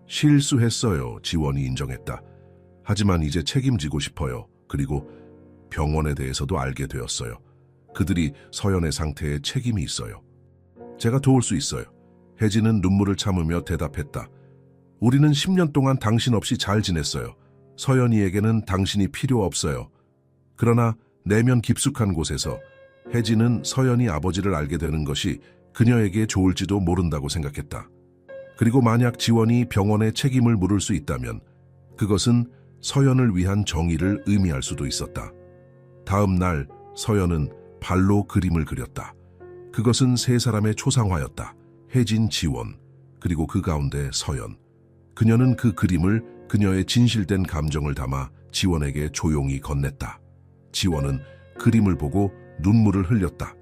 실수했어요. 지원이 인정했다. 하지만 이제 책임지고 싶어요. 그리고 병원에 대해서도 알게 되었어요. 그들이 서연의 상태에 책임이 있어요. 제가 도울 수 있어요. 혜진은 눈물을 참으며 대답했다. 우리는 10년 동안 당신 없이 잘 지냈어요. 서연이에게는 당신이 필요 없어요. 그러나 내면 깊숙한 곳에서 혜진은 서연이 아버지를 알게 되는 것이 그녀에게 좋을지도 모른다고 생각했다. 그리고 만약 지원이 병원에 책임을 물을 수 있다면 그것은 서연을 위한 정의를 의미할 수도 있었다. 다음 날 서연은 발로 그림을 그렸다. 그것은 세 사람의 초상화였다. 혜진, 지원, 그리고 그 가운데 서연. 그녀는 그 그림을 그녀의 진실된 감정을 담아 지원에게 조용히 건넸다. 지원은 그림을 보고 눈물을 흘렸다.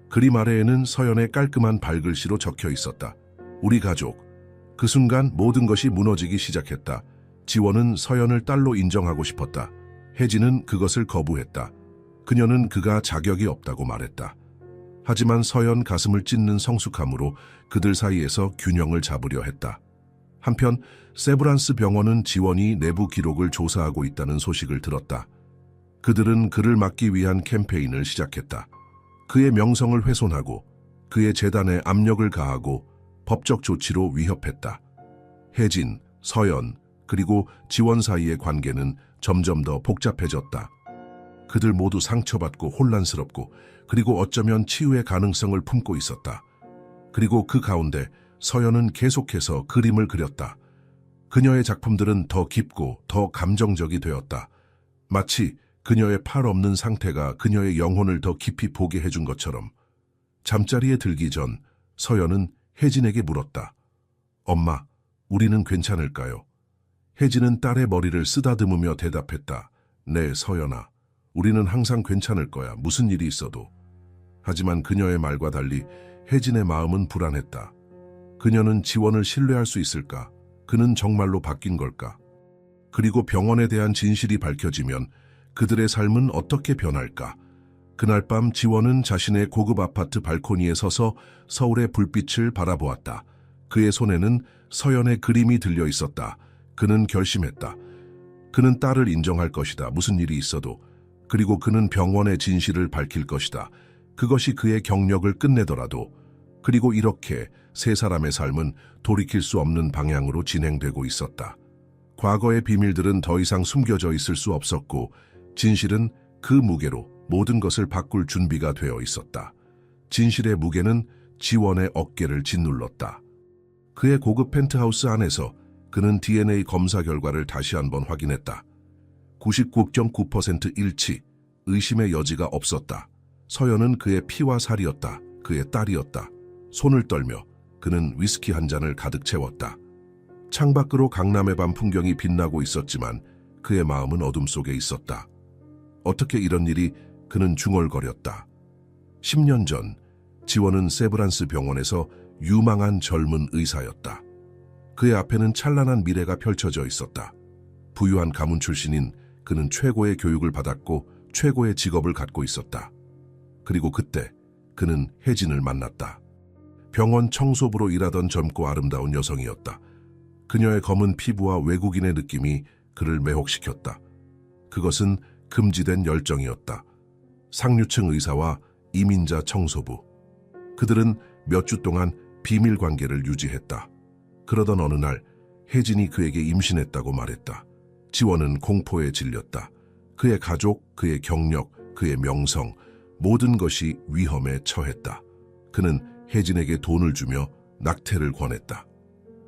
그림 아래에는 서연의 깔끔한 발글씨로 적혀 있었다. 우리 가족. 그 순간 모든 것이 무너지기 시작했다. 지원은 서연을 딸로 인정하고 싶었다. 혜진은 그것을 거부했다. 그녀는 그가 자격이 없다고 말했다. 하지만 서연 가슴을 찢는 성숙함으로 그들 사이에서 균형을 잡으려 했다. 한편 세브란스 병원은 지원이 내부 기록을 조사하고 있다는 소식을 들었다. 그들은 그를 막기 위한 캠페인을 시작했다. 그의 명성을 훼손하고 그의 재단에 압력을 가하고 법적 조치로 위협했다. 혜진, 서연, 그리고 지원 사이의 관계는 점점 더 복잡해졌다. 그들 모두 상처받고 혼란스럽고 그리고 어쩌면 치유의 가능성을 품고 있었다. 그리고 그 가운데 서연은 계속해서 그림을 그렸다. 그녀의 작품들은 더 깊고 더 감정적이 되었다. 마치 그녀의 팔 없는 상태가 그녀의 영혼을 더 깊이 보게 해준 것처럼. 잠자리에 들기 전 서연은 혜진에게 물었다. 엄마, 우리는 괜찮을까요? 혜진은 딸의 머리를 쓰다듬으며 대답했다. 네, 서연아. 우리는 항상 괜찮을 거야. 무슨 일이 있어도. 하지만 그녀의 말과 달리 혜진의 마음은 불안했다. 그녀는 지원을 신뢰할 수 있을까? 그는 정말로 바뀐 걸까? 그리고 병원에 대한 진실이 밝혀지면 그들의 삶은 어떻게 변할까? 그날 밤 지원은 자신의 고급 아파트 발코니에 서서 서울의 불빛을 바라보았다. 그의 손에는 서연의 그림이 들려 있었다. 그는 결심했다. 그는 딸을 인정할 것이다. 무슨 일이 있어도. 그리고 그는 병원의 진실을 밝힐 것이다. 그것이 그의 경력을 끝내더라도. 그리고 이렇게 세 사람의 삶은 돌이킬 수 없는 방향으로 진행되고 있었다. 과거의 비밀들은 더 이상 숨겨져 있을 수 없었고 진실은 그 무게로 모든 것을 바꿀 준비가 되어 있었다. 진실의 무게는 지원의 어깨를 짓눌렀다. 그의 고급 펜트하우스 안에서 그는 DNA 검사 결과를 다시 한번 확인했다. 99.9% 일치, 의심의 여지가 없었다. 서연은 그의 피와 살이었다. 그의 딸이었다. 손을 떨며 그는 위스키 한 잔을 가득 채웠다. 창밖으로 강남의 밤 풍경이 빛나고 있었지만 그의 마음은 어둠 속에 있었다. 어떻게 이런 일이? 그는 중얼거렸다. 10년 전 지원은 세브란스 병원에서 유망한 젊은 의사였다. 그의 앞에는 찬란한 미래가 펼쳐져 있었다. 부유한 가문 출신인 그는 최고의 교육을 받았고 최고의 직업을 갖고 있었다. 그리고 그때 그는 혜진을 만났다. 병원 청소부로 일하던 젊고 아름다운 여성이었다. 그녀의 검은 피부와 외국인의 느낌이 그를 매혹시켰다. 그것은 금지된 열정이었다. 상류층 의사와 이민자 청소부. 그들은 몇 주 동안 비밀 관계를 유지했다. 그러던 어느 날 혜진이 그에게 임신했다고 말했다. 지원은 공포에 질렸다. 그의 가족, 그의 경력, 그의 명성, 모든 것이 위험에 처했다. 그는 혜진에게 돈을 주며 낙태를 권했다.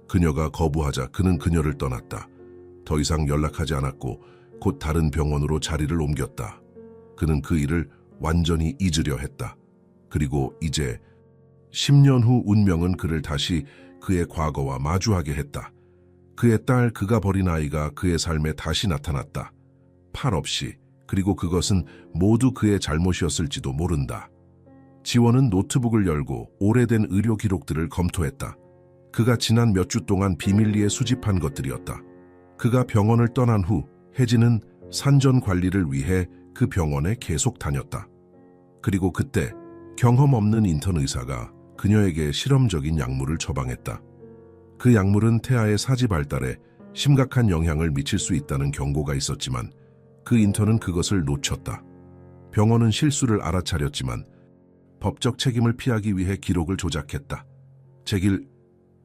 그녀가 거부하자 그는 그녀를 떠났다. 더 이상 연락하지 않았고 곧 다른 병원으로 자리를 옮겼다. 그는 그 일을 완전히 잊으려 했다. 그리고 이제 10년 후 운명은 그를 다시 그의 과거와 마주하게 했다. 그의 딸, 그가 버린 아이가 그의 삶에 다시 나타났다. 팔 없이. 그리고 그것은 모두 그의 잘못이었을지도 모른다. 지원은 노트북을 열고 오래된 의료 기록들을 검토했다. 그가 지난 몇 주 동안 비밀리에 수집한 것들이었다. 그가 병원을 떠난 후 혜진은 산전 관리를 위해 그 병원에 계속 다녔다. 그리고 그때 경험 없는 인턴 의사가 그녀에게 실험적인 약물을 처방했다. 그 약물은 태아의 사지 발달에 심각한 영향을 미칠 수 있다는 경고가 있었지만 그 인턴은 그것을 놓쳤다. 병원은 실수를 알아차렸지만 법적 책임을 피하기 위해 기록을 조작했다.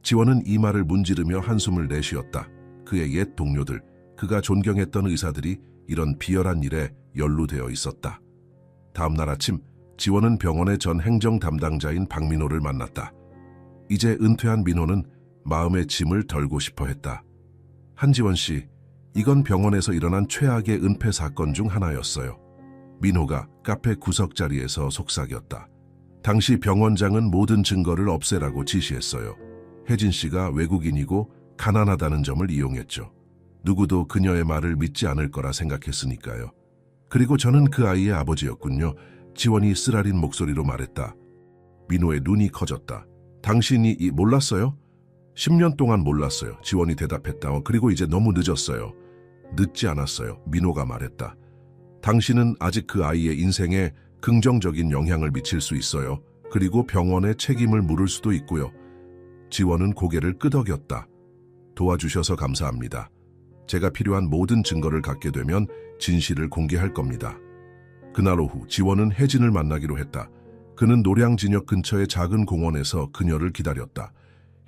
지원은 이 말을 문지르며 한숨을 내쉬었다. 그의 옛 동료들, 그가 존경했던 의사들이 이런 비열한 일에 연루되어 있었다. 다음 날 아침, 지원은 병원의 전 행정 담당자인 박민호를 만났다. 이제 은퇴한 민호는 마음의 짐을 덜고 싶어 했다. 한지원 씨, 이건 병원에서 일어난 최악의 은폐 사건 중 하나였어요. 민호가 카페 구석자리에서 속삭였다. 당시 병원장은 모든 증거를 없애라고 지시했어요. 혜진 씨가 외국인이고 가난하다는 점을 이용했죠. 누구도 그녀의 말을 믿지 않을 거라 생각했으니까요. 그리고 저는 그 아이의 아버지였군요. 지원이 쓰라린 목소리로 말했다. 민호의 눈이 커졌다. 당신이 몰랐어요? 10년 동안 몰랐어요. 지원이 대답했다. 그리고 이제 너무 늦었어요. 늦지 않았어요. 민호가 말했다. 당신은 아직 그 아이의 인생에 긍정적인 영향을 미칠 수 있어요. 그리고 병원에 책임을 물을 수도 있고요. 지원은 고개를 끄덕였다. 도와주셔서 감사합니다. 제가 필요한 모든 증거를 갖게 되면 진실을 공개할 겁니다. 그날 오후 지원은 혜진을 만나기로 했다. 그는 노량진역 근처의 작은 공원에서 그녀를 기다렸다.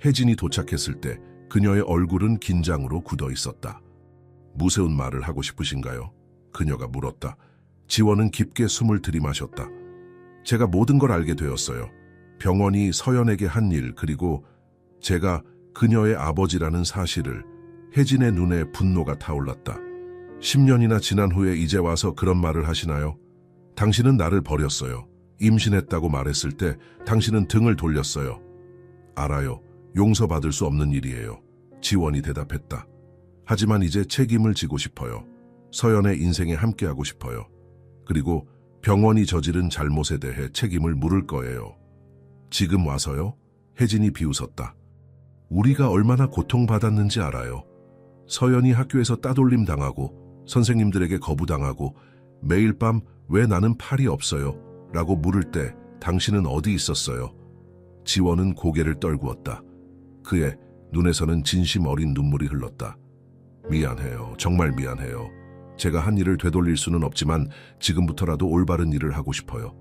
혜진이 도착했을 때 그녀의 얼굴은 긴장으로 굳어 있었다. 무서운 말을 하고 싶으신가요? 그녀가 물었다. 지원은 깊게 숨을 들이마셨다. 제가 모든 걸 알게 되었어요. 병원이 서연에게 한 일, 그리고 제가 그녀의 아버지라는 사실을. 혜진의 눈에 분노가 타올랐다. 10년이나 지난 후에 이제 와서 그런 말을 하시나요? 당신은 나를 버렸어요. 임신했다고 말했을 때 당신은 등을 돌렸어요. 알아요. 용서받을 수 없는 일이에요. 지원이 대답했다. 하지만 이제 책임을 지고 싶어요. 서연의 인생에 함께하고 싶어요. 그리고 병원이 저지른 잘못에 대해 책임을 물을 거예요. 지금 와서요? 혜진이 비웃었다. 우리가 얼마나 고통받았는지 알아요. 서연이 학교에서 따돌림 당하고 선생님들에게 거부당하고 매일 밤 왜 나는 팔이 없어요? 라고 물을 때 당신은 어디 있었어요? 지원은 고개를 떨구었다. 그의 눈에서는 진심 어린 눈물이 흘렀다. 미안해요. 정말 미안해요. 제가 한 일을 되돌릴 수는 없지만 지금부터라도 올바른 일을 하고 싶어요.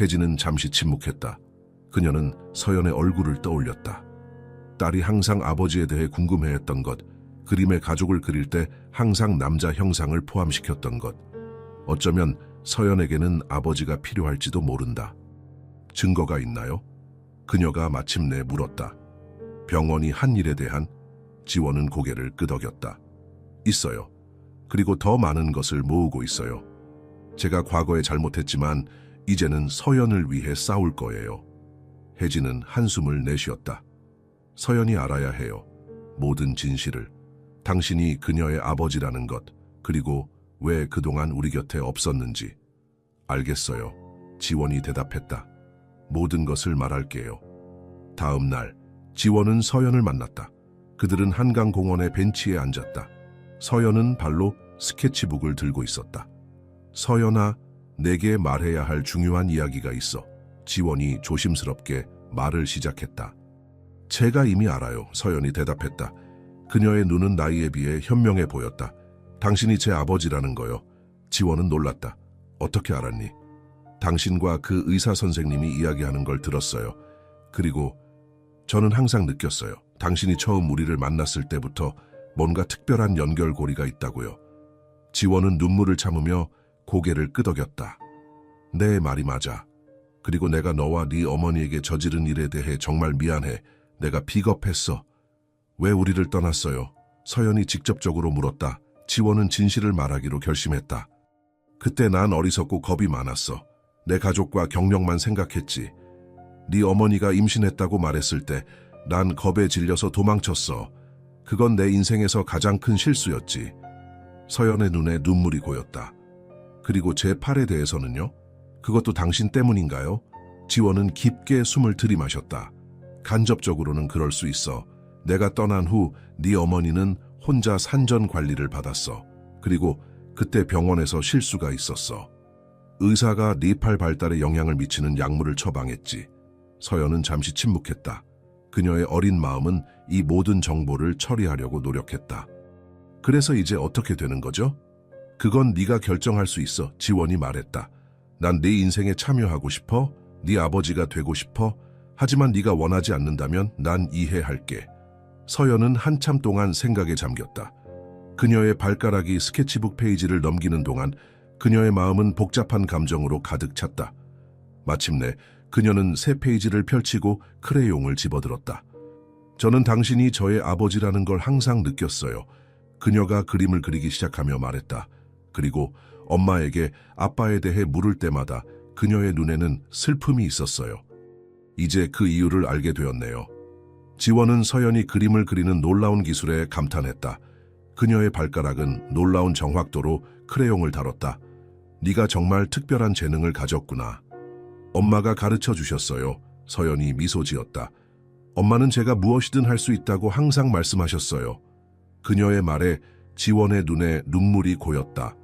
혜진은 잠시 침묵했다. 그녀는 서연의 얼굴을 떠올렸다. 딸이 항상 아버지에 대해 궁금해했던 것, 그림의 가족을 그릴 때 항상 남자 형상을 포함시켰던 것. 어쩌면 서연에게는 아버지가 필요할지도 모른다. 증거가 있나요? 그녀가 마침내 물었다. 병원이 한 일에 대한. 지원은 고개를 끄덕였다. 있어요. 그리고 더 많은 것을 모으고 있어요. 제가 과거에 잘못했지만 이제는 서연을 위해 싸울 거예요. 혜진은 한숨을 내쉬었다. 서연이 알아야 해요. 모든 진실을. 당신이 그녀의 아버지라는 것, 그리고 왜 그동안 우리 곁에 없었는지. 알겠어요. 지원이 대답했다. 모든 것을 말할게요. 다음 날, 지원은 서연을 만났다. 그들은 한강공원의 벤치에 앉았다. 서연은 발로 스케치북을 들고 있었다. 서연아, 내게 말해야 할 중요한 이야기가 있어. 지원이 조심스럽게 말을 시작했다. 제가 이미 알아요. 서연이 대답했다. 그녀의 눈은 나이에 비해 현명해 보였다. 당신이 제 아버지라는 거요. 지원은 놀랐다. 어떻게 알았니? 당신과 그 의사 선생님이 이야기하는 걸 들었어요. 그리고 저는 항상 느꼈어요. 당신이 처음 우리를 만났을 때부터 뭔가 특별한 연결고리가 있다고요. 지원은 눈물을 참으며 고개를 끄덕였다. 내 말이 맞아. 그리고 내가 너와 네 어머니에게 저지른 일에 대해 정말 미안해. 내가 비겁했어. 왜 우리를 떠났어요? 서연이 직접적으로 물었다. 지원은 진실을 말하기로 결심했다. 그때 난 어리석고 겁이 많았어. 내 가족과 경력만 생각했지. 네 어머니가 임신했다고 말했을 때 난 겁에 질려서 도망쳤어. 그건 내 인생에서 가장 큰 실수였지. 서연의 눈에 눈물이 고였다. 그리고 제 팔에 대해서는요? 그것도 당신 때문인가요? 지원은 깊게 숨을 들이마셨다. 간접적으로는 그럴 수 있어. 내가 떠난 후 네 어머니는 혼자 산전 관리를 받았어. 그리고 그때 병원에서 실수가 있었어. 의사가 네 팔 발달에 영향을 미치는 약물을 처방했지. 서연은 잠시 침묵했다. 그녀의 어린 마음은 이 모든 정보를 처리하려고 노력했다. 그래서 이제 어떻게 되는 거죠? 그건 네가 결정할 수 있어, 지원이 말했다. 난 네 인생에 참여하고 싶어. 네 아버지가 되고 싶어. 하지만 네가 원하지 않는다면 난 이해할게. 서연은 한참 동안 생각에 잠겼다. 그녀의 발가락이 스케치북 페이지를 넘기는 동안 그녀의 마음은 복잡한 감정으로 가득 찼다. 마침내 그녀는 새 페이지를 펼치고 크레용을 집어들었다. 저는 당신이 저의 아버지라는 걸 항상 느꼈어요. 그녀가 그림을 그리기 시작하며 말했다. 그리고 엄마에게 아빠에 대해 물을 때마다 그녀의 눈에는 슬픔이 있었어요. 이제 그 이유를 알게 되었네요. 지원은 서연이 그림을 그리는 놀라운 기술에 감탄했다. 그녀의 발가락은 놀라운 정확도로 크레용을 다뤘다. 네가 정말 특별한 재능을 가졌구나. 엄마가 가르쳐 주셨어요. 서연이 미소 지었다. 엄마는 제가 무엇이든 할 수 있다고 항상 말씀하셨어요. 그녀의 말에 지원의 눈에 눈물이 고였다.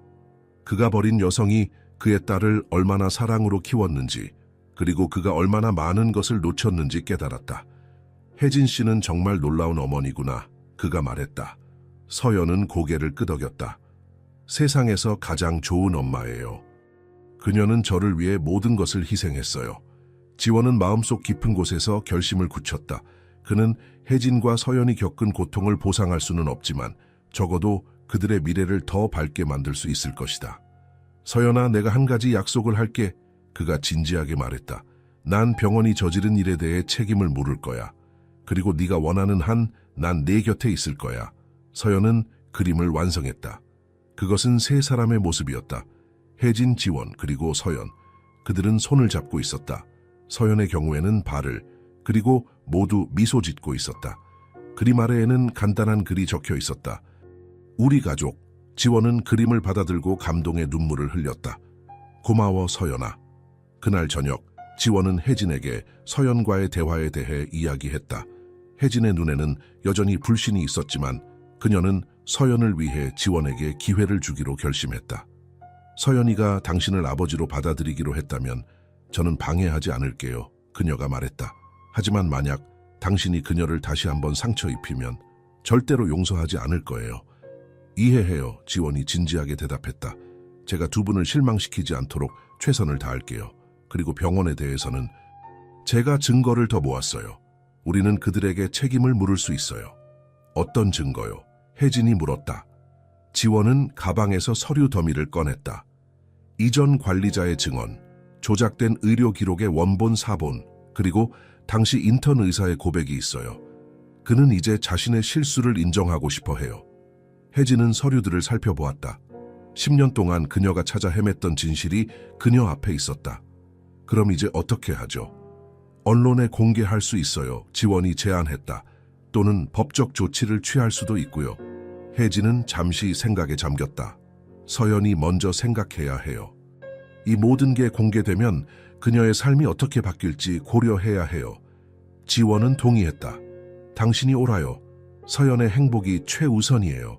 그가 버린 여성이 그의 딸을 얼마나 사랑으로 키웠는지, 그리고 그가 얼마나 많은 것을 놓쳤는지 깨달았다. 혜진 씨는 정말 놀라운 어머니구나. 그가 말했다. 서연은 고개를 끄덕였다. 세상에서 가장 좋은 엄마예요. 그녀는 저를 위해 모든 것을 희생했어요. 지원은 마음속 깊은 곳에서 결심을 굳혔다. 그는 혜진과 서연이 겪은 고통을 보상할 수는 없지만 적어도 그들의 미래를 더 밝게 만들 수 있을 것이다. 서연아, 내가 한 가지 약속을 할게. 그가 진지하게 말했다. 난 병원이 저지른 일에 대해 책임을 물을 거야. 그리고 네가 원하는 한 난 네 곁에 있을 거야. 서연은 그림을 완성했다. 그것은 세 사람의 모습이었다. 혜진, 지원, 그리고 서연. 그들은 손을 잡고 있었다. 서연의 경우에는 발을, 그리고 모두 미소 짓고 있었다. 그림 아래에는 간단한 글이 적혀 있었다. 우리 가족. 지원은 그림을 받아들고 감동의 눈물을 흘렸다. 고마워, 서연아. 그날 저녁, 지원은 혜진에게 서연과의 대화에 대해 이야기했다. 혜진의 눈에는 여전히 불신이 있었지만 그녀는 서연을 위해 지원에게 기회를 주기로 결심했다. 서연이가 당신을 아버지로 받아들이기로 했다면 저는 방해하지 않을게요. 그녀가 말했다. 하지만 만약 당신이 그녀를 다시 한번 상처 입히면 절대로 용서하지 않을 거예요. 이해해요. 지원이 진지하게 대답했다. 제가 두 분을 실망시키지 않도록 최선을 다할게요. 그리고 병원에 대해서는 제가 증거를 더 모았어요. 우리는 그들에게 책임을 물을 수 있어요. 어떤 증거요? 혜진이 물었다. 지원은 가방에서 서류 더미를 꺼냈다. 이전 관리자의 증언, 조작된 의료 기록의 원본 사본, 그리고 당시 인턴 의사의 고백이 있어요. 그는 이제 자신의 실수를 인정하고 싶어 해요. 혜진은 서류들을 살펴보았다. 10년 동안 그녀가 찾아 헤맸던 진실이 그녀 앞에 있었다. 그럼 이제 어떻게 하죠? 언론에 공개할 수 있어요. 지원이 제안했다. 또는 법적 조치를 취할 수도 있고요. 혜진은 잠시 생각에 잠겼다. 서연이 먼저 생각해야 해요. 이 모든 게 공개되면 그녀의 삶이 어떻게 바뀔지 고려해야 해요. 지원은 동의했다. 당신이 옳아요. 서연의 행복이 최우선이에요.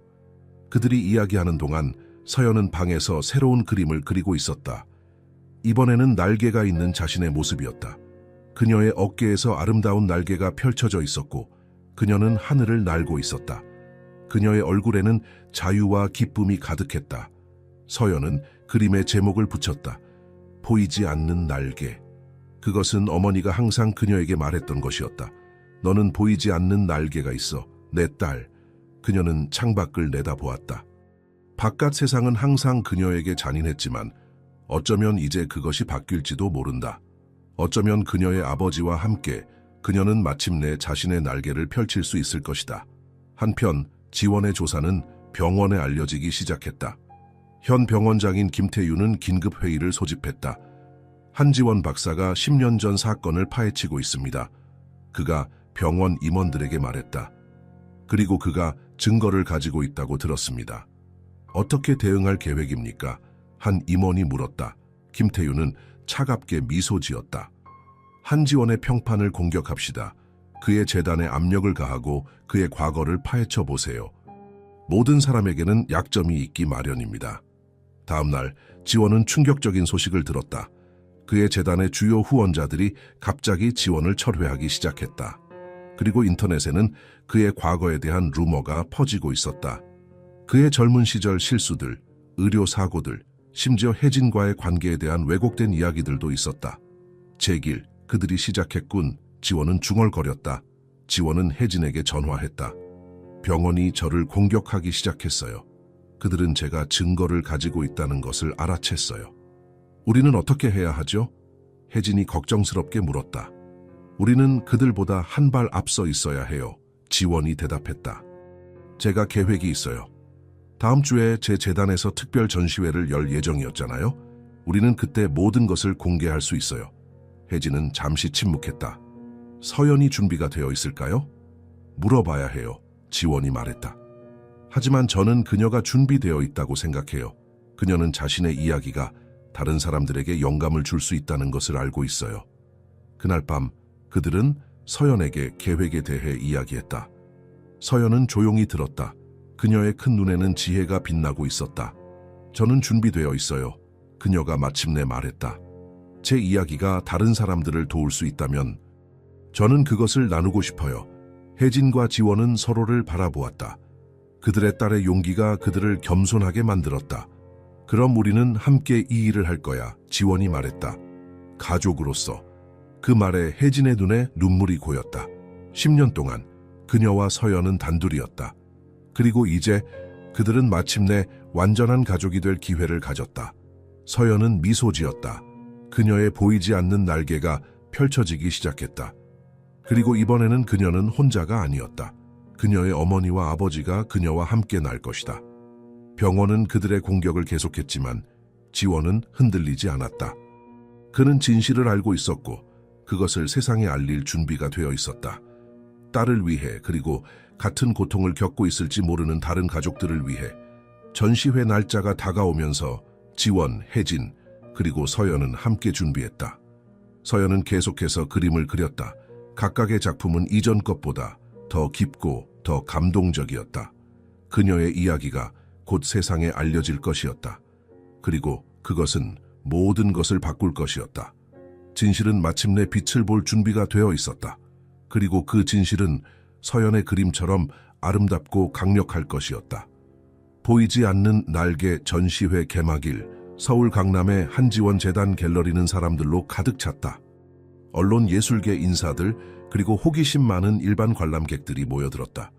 그들이 이야기하는 동안 서연은 방에서 새로운 그림을 그리고 있었다. 이번에는 날개가 있는 자신의 모습이었다. 그녀의 어깨에서 아름다운 날개가 펼쳐져 있었고 그녀는 하늘을 날고 있었다. 그녀의 얼굴에는 자유와 기쁨이 가득했다. 서연은 그림의 제목을 붙였다. 보이지 않는 날개. 그것은 어머니가 항상 그녀에게 말했던 것이었다. 너는 보이지 않는 날개가 있어, 내 딸. 그녀는 창밖을 내다보았다. 바깥 세상은 항상 그녀에게 잔인했지만 어쩌면 이제 그것이 바뀔지도 모른다. 어쩌면 그녀의 아버지와 함께 그녀는 마침내 자신의 날개를 펼칠 수 있을 것이다. 한편 지원의 조사는 병원에 알려지기 시작했다. 현 병원장인 김태유는 긴급 회의를 소집했다. 한지원 박사가 10년 전 사건을 파헤치고 있습니다. 그가 병원 임원들에게 말했다. 그리고 그가 증거를 가지고 있다고 들었습니다. 어떻게 대응할 계획입니까? 한 임원이 물었다. 김태유는 차갑게 미소 지었다. 한지원의 평판을 공격합시다. 그의 재단에 압력을 가하고 그의 과거를 파헤쳐 보세요. 모든 사람에게는 약점이 있기 마련입니다. 다음 날 지원은 충격적인 소식을 들었다. 그의 재단의 주요 후원자들이 갑자기 지원을 철회하기 시작했다. 그리고 인터넷에는 그의 과거에 대한 루머가 퍼지고 있었다. 그의 젊은 시절 실수들, 의료 사고들, 심지어 혜진과의 관계에 대한 왜곡된 이야기들도 있었다. 제길, 그들이 시작했군. 지원은 중얼거렸다. 지원은 혜진에게 전화했다. 병원이 저를 공격하기 시작했어요. 그들은 제가 증거를 가지고 있다는 것을 알아챘어요. 우리는 어떻게 해야 하죠? 혜진이 걱정스럽게 물었다. 우리는 그들보다 한 발 앞서 있어야 해요. 지원이 대답했다. 제가 계획이 있어요. 다음 주에 제 재단에서 특별 전시회를 열 예정이었잖아요. 우리는 그때 모든 것을 공개할 수 있어요. 혜진은 잠시 침묵했다. 서연이 준비가 되어 있을까요? 물어봐야 해요. 지원이 말했다. 하지만 저는 그녀가 준비되어 있다고 생각해요. 그녀는 자신의 이야기가 다른 사람들에게 영감을 줄 수 있다는 것을 알고 있어요. 그날 밤 그들은 서연에게 계획에 대해 이야기했다. 서연은 조용히 들었다. 그녀의 큰 눈에는 지혜가 빛나고 있었다. 저는 준비되어 있어요. 그녀가 마침내 말했다. 제 이야기가 다른 사람들을 도울 수 있다면 저는 그것을 나누고 싶어요. 혜진과 지원은 서로를 바라보았다. 그들의 딸의 용기가 그들을 겸손하게 만들었다. 그럼 우리는 함께 이 일을 할 거야, 지원이 말했다. 가족으로서. 그 말에 혜진의 눈에 눈물이 고였다. 10년 동안 그녀와 서연은 단둘이었다. 그리고 이제 그들은 마침내 완전한 가족이 될 기회를 가졌다. 서연은 미소 지었다. 그녀의 보이지 않는 날개가 펼쳐지기 시작했다. 그리고 이번에는 그녀는 혼자가 아니었다. 그녀의 어머니와 아버지가 그녀와 함께 날 것이다. 병원은 그들의 공격을 계속했지만 지원은 흔들리지 않았다. 그는 진실을 알고 있었고 그것을 세상에 알릴 준비가 되어 있었다. 딸을 위해 그리고 같은 고통을 겪고 있을지 모르는 다른 가족들을 위해 전시회 날짜가 다가오면서 지원, 혜진, 그리고 서연은 함께 준비했다. 서연은 계속해서 그림을 그렸다. 각각의 작품은 이전 것보다 더 깊고 더 감동적이었다. 그녀의 이야기가 곧 세상에 알려질 것이었다. 그리고 그것은 모든 것을 바꿀 것이었다. 진실은 마침내 빛을 볼 준비가 되어 있었다. 그리고 그 진실은 서연의 그림처럼 아름답고 강력할 것이었다. 보이지 않는 날개 전시회 개막일, 서울 강남의 한지원 재단 갤러리는 사람들로 가득 찼다. 언론 예술계 인사들 그리고 호기심 많은 일반 관람객들이 모여들었다.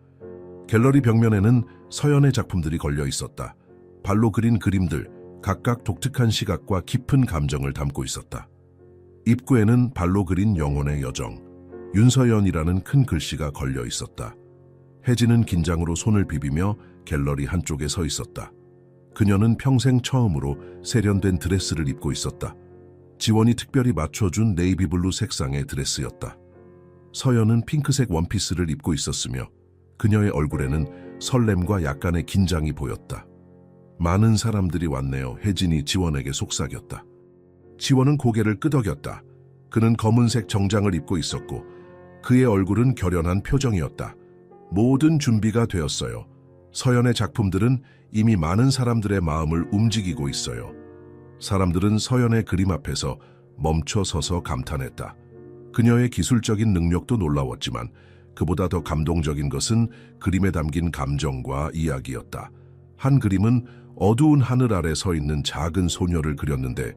갤러리 벽면에는 서연의 작품들이 걸려 있었다. 발로 그린 그림들, 각각 독특한 시각과 깊은 감정을 담고 있었다. 입구에는 발로 그린 영혼의 여정, 윤서연이라는 큰 글씨가 걸려 있었다. 혜진은 긴장으로 손을 비비며 갤러리 한쪽에 서 있었다. 그녀는 평생 처음으로 세련된 드레스를 입고 있었다. 지원이 특별히 맞춰준 네이비블루 색상의 드레스였다. 서연은 핑크색 원피스를 입고 있었으며 그녀의 얼굴에는 설렘과 약간의 긴장이 보였다. 많은 사람들이 왔네요. 혜진이 지원에게 속삭였다. 지원은 고개를 끄덕였다. 그는 검은색 정장을 입고 있었고 그의 얼굴은 결연한 표정이었다. 모든 준비가 되었어요. 서연의 작품들은 이미 많은 사람들의 마음을 움직이고 있어요. 사람들은 서연의 그림 앞에서 멈춰 서서 감탄했다. 그녀의 기술적인 능력도 놀라웠지만 그보다 더 감동적인 것은 그림에 담긴 감정과 이야기였다. 한 그림은 어두운 하늘 아래 서 있는 작은 소녀를 그렸는데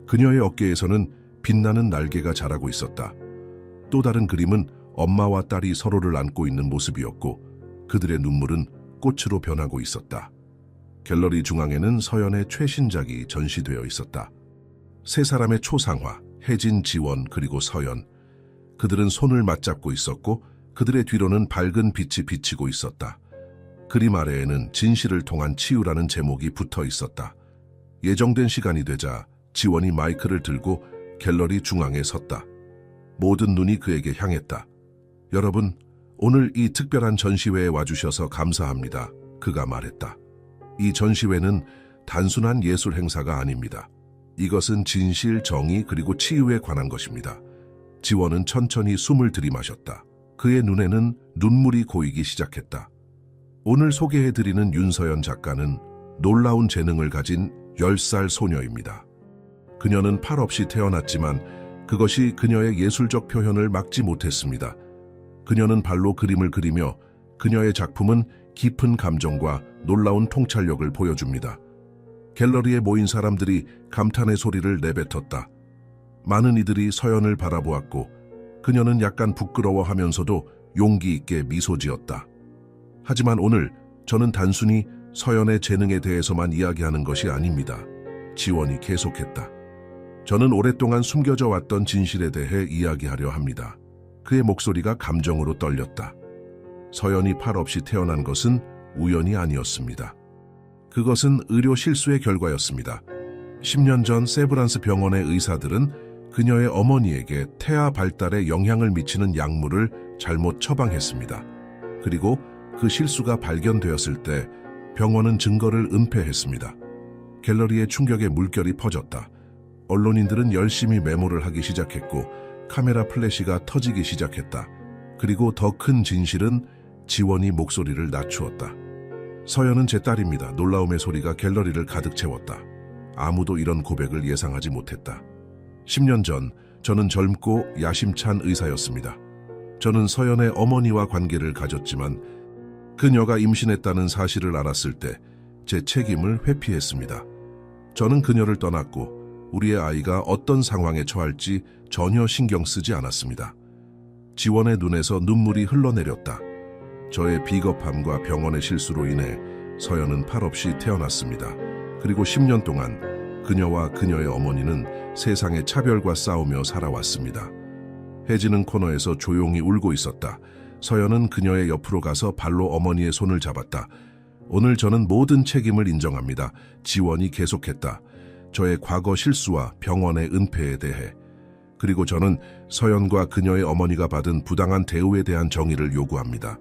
그녀의 어깨에서는 빛나는 날개가 자라고 있었다. 또 다른 그림은 엄마와 딸이 서로를 안고 있는 모습이었고 그들의 눈물은 꽃으로 변하고 있었다. 갤러리 중앙에는 서연의 최신작이 전시되어 있었다. 세 사람의 초상화, 혜진, 지원, 그리고 서연. 그들은 손을 맞잡고 있었고 그들의 뒤로는 밝은 빛이 비치고 있었다. 그림 아래에는 진실을 통한 치유라는 제목이 붙어 있었다. 예정된 시간이 되자 지원이 마이크를 들고 갤러리 중앙에 섰다. 모든 눈이 그에게 향했다. 여러분, 오늘 이 특별한 전시회에 와주셔서 감사합니다. 그가 말했다. 이 전시회는 단순한 예술 행사가 아닙니다. 이것은 진실, 정의, 그리고 치유에 관한 것입니다. 지원은 천천히 숨을 들이마셨다. 그의 눈에는 눈물이 고이기 시작했다. 오늘 소개해드리는 윤서연 작가는 놀라운 재능을 가진 10살 소녀입니다. 그녀는 팔 없이 태어났지만 그것이 그녀의 예술적 표현을 막지 못했습니다. 그녀는 발로 그림을 그리며 그녀의 작품은 깊은 감정과 놀라운 통찰력을 보여줍니다. 갤러리에 모인 사람들이 감탄의 소리를 내뱉었다. 많은 이들이 서연을 바라보았고 그녀는 약간 부끄러워하면서도 용기 있게 미소 지었다. 하지만 오늘 저는 단순히 서연의 재능에 대해서만 이야기하는 것이 아닙니다. 지원이 계속했다. 저는 오랫동안 숨겨져 왔던 진실에 대해 이야기하려 합니다. 그의 목소리가 감정으로 떨렸다. 서연이 팔 없이 태어난 것은 우연이 아니었습니다. 그것은 의료 실수의 결과였습니다. 10년 전 세브란스 병원의 의사들은 그녀의 어머니에게 태아 발달에 영향을 미치는 약물을 잘못 처방했습니다. 그리고 그 실수가 발견되었을 때 병원은 증거를 은폐했습니다. 갤러리의 충격에 물결이 퍼졌다. 언론인들은 열심히 메모를 하기 시작했고 카메라 플래시가 터지기 시작했다. 그리고 더 큰 진실은 지원이 목소리를 낮추었다. 서연은 제 딸입니다. 놀라움의 소리가 갤러리를 가득 채웠다. 아무도 이런 고백을 예상하지 못했다. 10년 전 저는 젊고 야심찬 의사였습니다. 저는 서연의 어머니와 관계를 가졌지만 그녀가 임신했다는 사실을 알았을 때 제 책임을 회피했습니다. 저는 그녀를 떠났고 우리의 아이가 어떤 상황에 처할지 전혀 신경 쓰지 않았습니다. 지원의 눈에서 눈물이 흘러내렸다. 저의 비겁함과 병원의 실수로 인해 서연은 팔 없이 태어났습니다. 그리고 10년 동안 그녀와 그녀의 어머니는 세상의 차별과 싸우며 살아왔습니다. 혜진은 코너에서 조용히 울고 있었다. 서연은 그녀의 옆으로 가서 발로 어머니의 손을 잡았다. 오늘 저는 모든 책임을 인정합니다. 지원이 계속했다. 저의 과거 실수와 병원의 은폐에 대해. 그리고 저는 서연과 그녀의 어머니가 받은 부당한 대우에 대한 정의를 요구합니다.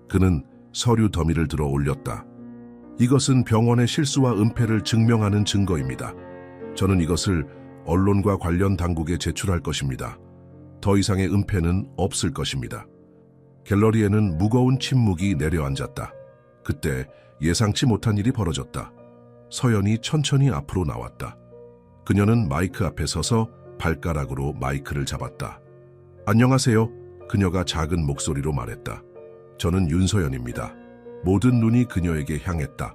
그는 서류 더미를 들어 올렸다. 이것은 병원의 실수와 은폐를 증명하는 증거입니다. 저는 이것을 언론과 관련 당국에 제출할 것입니다. 더 이상의 은폐는 없을 것입니다. 갤러리에는 무거운 침묵이 내려앉았다. 그때 예상치 못한 일이 벌어졌다. 서연이 천천히 앞으로 나왔다. 그녀는 마이크 앞에 서서 발가락으로 마이크를 잡았다. 안녕하세요. 그녀가 작은 목소리로 말했다. 저는 윤서연입니다. 모든 눈이 그녀에게 향했다.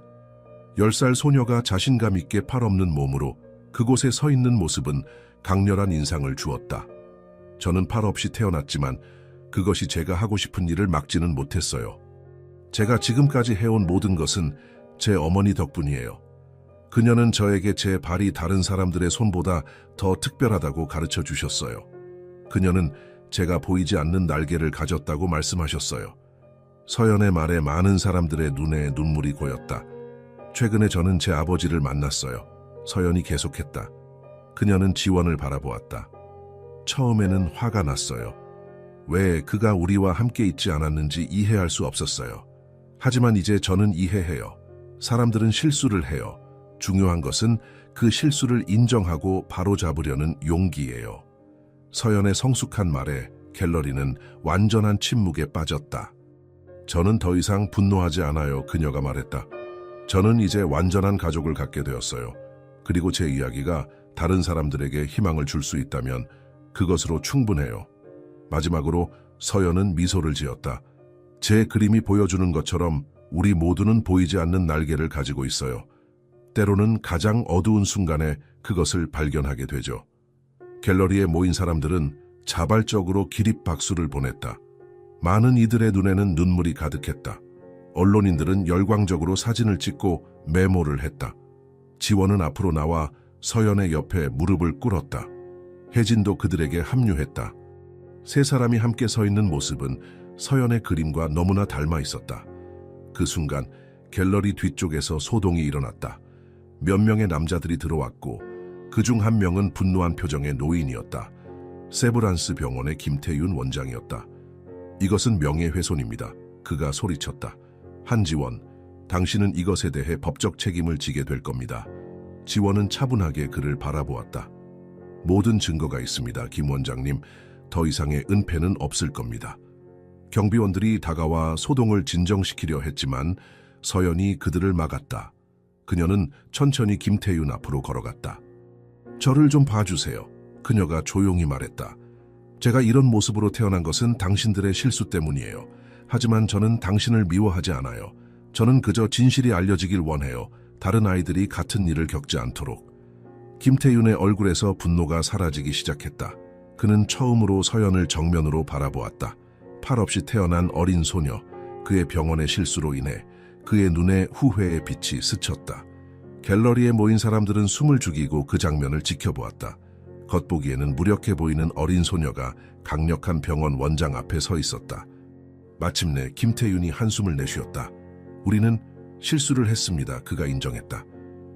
10살 소녀가 자신감 있게 팔 없는 몸으로 그곳에 서 있는 모습은 강렬한 인상을 주었다. 저는 팔 없이 태어났지만 그것이 제가 하고 싶은 일을 막지는 못했어요. 제가 지금까지 해온 모든 것은 제 어머니 덕분이에요. 그녀는 저에게 제 발이 다른 사람들의 손보다 더 특별하다고 가르쳐 주셨어요. 그녀는 제가 보이지 않는 날개를 가졌다고 말씀하셨어요. 서연의 말에 많은 사람들의 눈에 눈물이 고였다. 최근에 저는 제 아버지를 만났어요. 서연이 계속했다. 그녀는 지원을 바라보았다. 처음에는 화가 났어요. 왜 그가 우리와 함께 있지 않았는지 이해할 수 없었어요. 하지만 이제 저는 이해해요. 사람들은 실수를 해요. 중요한 것은 그 실수를 인정하고 바로잡으려는 용기예요. 서연의 성숙한 말에 갤러리는 완전한 침묵에 빠졌다. 저는 더 이상 분노하지 않아요. 그녀가 말했다. 저는 이제 완전한 가족을 갖게 되었어요. 그리고 제 이야기가 다른 사람들에게 희망을 줄 수 있다면 그것으로 충분해요. 마지막으로 서연은 미소를 지었다. 제 그림이 보여주는 것처럼 우리 모두는 보이지 않는 날개를 가지고 있어요. 때로는 가장 어두운 순간에 그것을 발견하게 되죠. 갤러리에 모인 사람들은 자발적으로 기립박수를 보냈다. 많은 이들의 눈에는 눈물이 가득했다. 언론인들은 열광적으로 사진을 찍고 메모를 했다. 지원은 앞으로 나와 서연의 옆에 무릎을 꿇었다. 혜진도 그들에게 합류했다. 세 사람이 함께 서 있는 모습은 서연의 그림과 너무나 닮아 있었다. 그 순간 갤러리 뒤쪽에서 소동이 일어났다. 몇 명의 남자들이 들어왔고 그중 한 명은 분노한 표정의 노인이었다. 세브란스 병원의 김태윤 원장이었다. 이것은 명예훼손입니다. 그가 소리쳤다. 한지원, 당신은 이것에 대해 법적 책임을 지게 될 겁니다. 지원은 차분하게 그를 바라보았다. 모든 증거가 있습니다. 김 원장님, 더 이상의 은폐는 없을 겁니다. 경비원들이 다가와 소동을 진정시키려 했지만 서연이 그들을 막았다. 그녀는 천천히 김태윤 앞으로 걸어갔다. 저를 좀 봐주세요. 그녀가 조용히 말했다. 제가 이런 모습으로 태어난 것은 당신들의 실수 때문이에요. 하지만 저는 당신을 미워하지 않아요. 저는 그저 진실이 알려지길 원해요. 다른 아이들이 같은 일을 겪지 않도록. 김태윤의 얼굴에서 분노가 사라지기 시작했다. 그는 처음으로 서연을 정면으로 바라보았다. 팔 없이 태어난 어린 소녀, 그의 병원의 실수로 인해 그의 눈에 후회의 빛이 스쳤다. 갤러리에 모인 사람들은 숨을 죽이고 그 장면을 지켜보았다. 겉보기에는 무력해 보이는 어린 소녀가 강력한 병원 원장 앞에 서 있었다. 마침내 김태윤이 한숨을 내쉬었다. 우리는 실수를 했습니다. 그가 인정했다.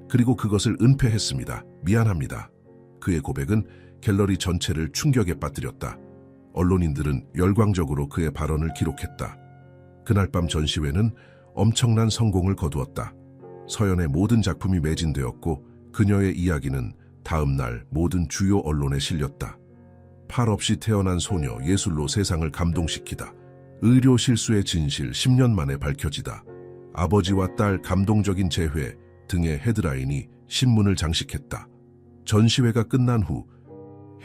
그리고 그것을 은폐했습니다. 미안합니다. 그의 고백은 갤러리 전체를 충격에 빠뜨렸다. 언론인들은 열광적으로 그의 발언을 기록했다. 그날 밤 전시회는 엄청난 성공을 거두었다. 서연의 모든 작품이 매진되었고 그녀의 이야기는 다음 날 모든 주요 언론에 실렸다. 팔 없이 태어난 소녀 예술로 세상을 감동시키다. 의료 실수의 진실 10년 만에 밝혀지다. 아버지와 딸 감동적인 재회 등의 헤드라인이 신문을 장식했다. 전시회가 끝난 후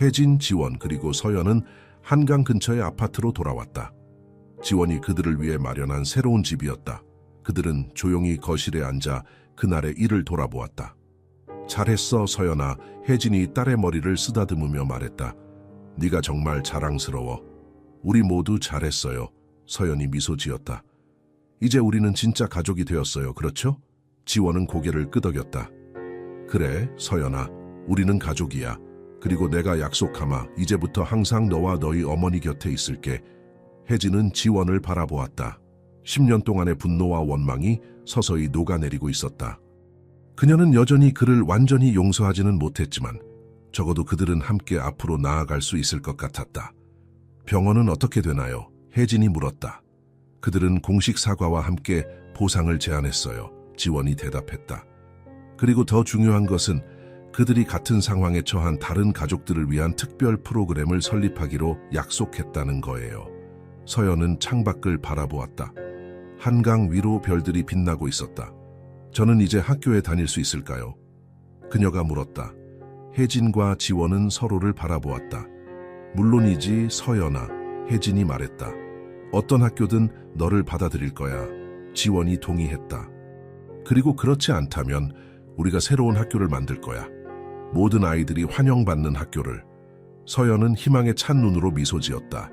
혜진, 지원 그리고 서연은 한강 근처의 아파트로 돌아왔다. 지원이 그들을 위해 마련한 새로운 집이었다. 그들은 조용히 거실에 앉아 그날의 일을 돌아보았다. 잘했어, 서연아. 혜진이 딸의 머리를 쓰다듬으며 말했다. 네가 정말 자랑스러워. 우리 모두 잘했어요. 서연이 미소 지었다. 이제 우리는 진짜 가족이 되었어요. 그렇죠? 지원은 고개를 끄덕였다. 그래, 서연아. 우리는 가족이야. 그리고 내가 약속하마. 이제부터 항상 너와 너희 어머니 곁에 있을게. 혜진은 지원을 바라보았다. 10년 동안의 분노와 원망이 서서히 녹아내리고 있었다. 그녀는 여전히 그를 완전히 용서하지는 못했지만 적어도 그들은 함께 앞으로 나아갈 수 있을 것 같았다. 병원은 어떻게 되나요? 혜진이 물었다. 그들은 공식 사과와 함께 보상을 제안했어요. 지원이 대답했다. 그리고 더 중요한 것은 그들이 같은 상황에 처한 다른 가족들을 위한 특별 프로그램을 설립하기로 약속했다는 거예요. 서연은 창밖을 바라보았다. 한강 위로 별들이 빛나고 있었다. 저는 이제 학교에 다닐 수 있을까요? 그녀가 물었다. 혜진과 지원은 서로를 바라보았다. 물론이지, 서연아. 혜진이 말했다. 어떤 학교든 너를 받아들일 거야. 지원이 동의했다. 그리고 그렇지 않다면 우리가 새로운 학교를 만들 거야. 모든 아이들이 환영받는 학교를. 서연은 희망에 찬 눈으로 미소 지었다.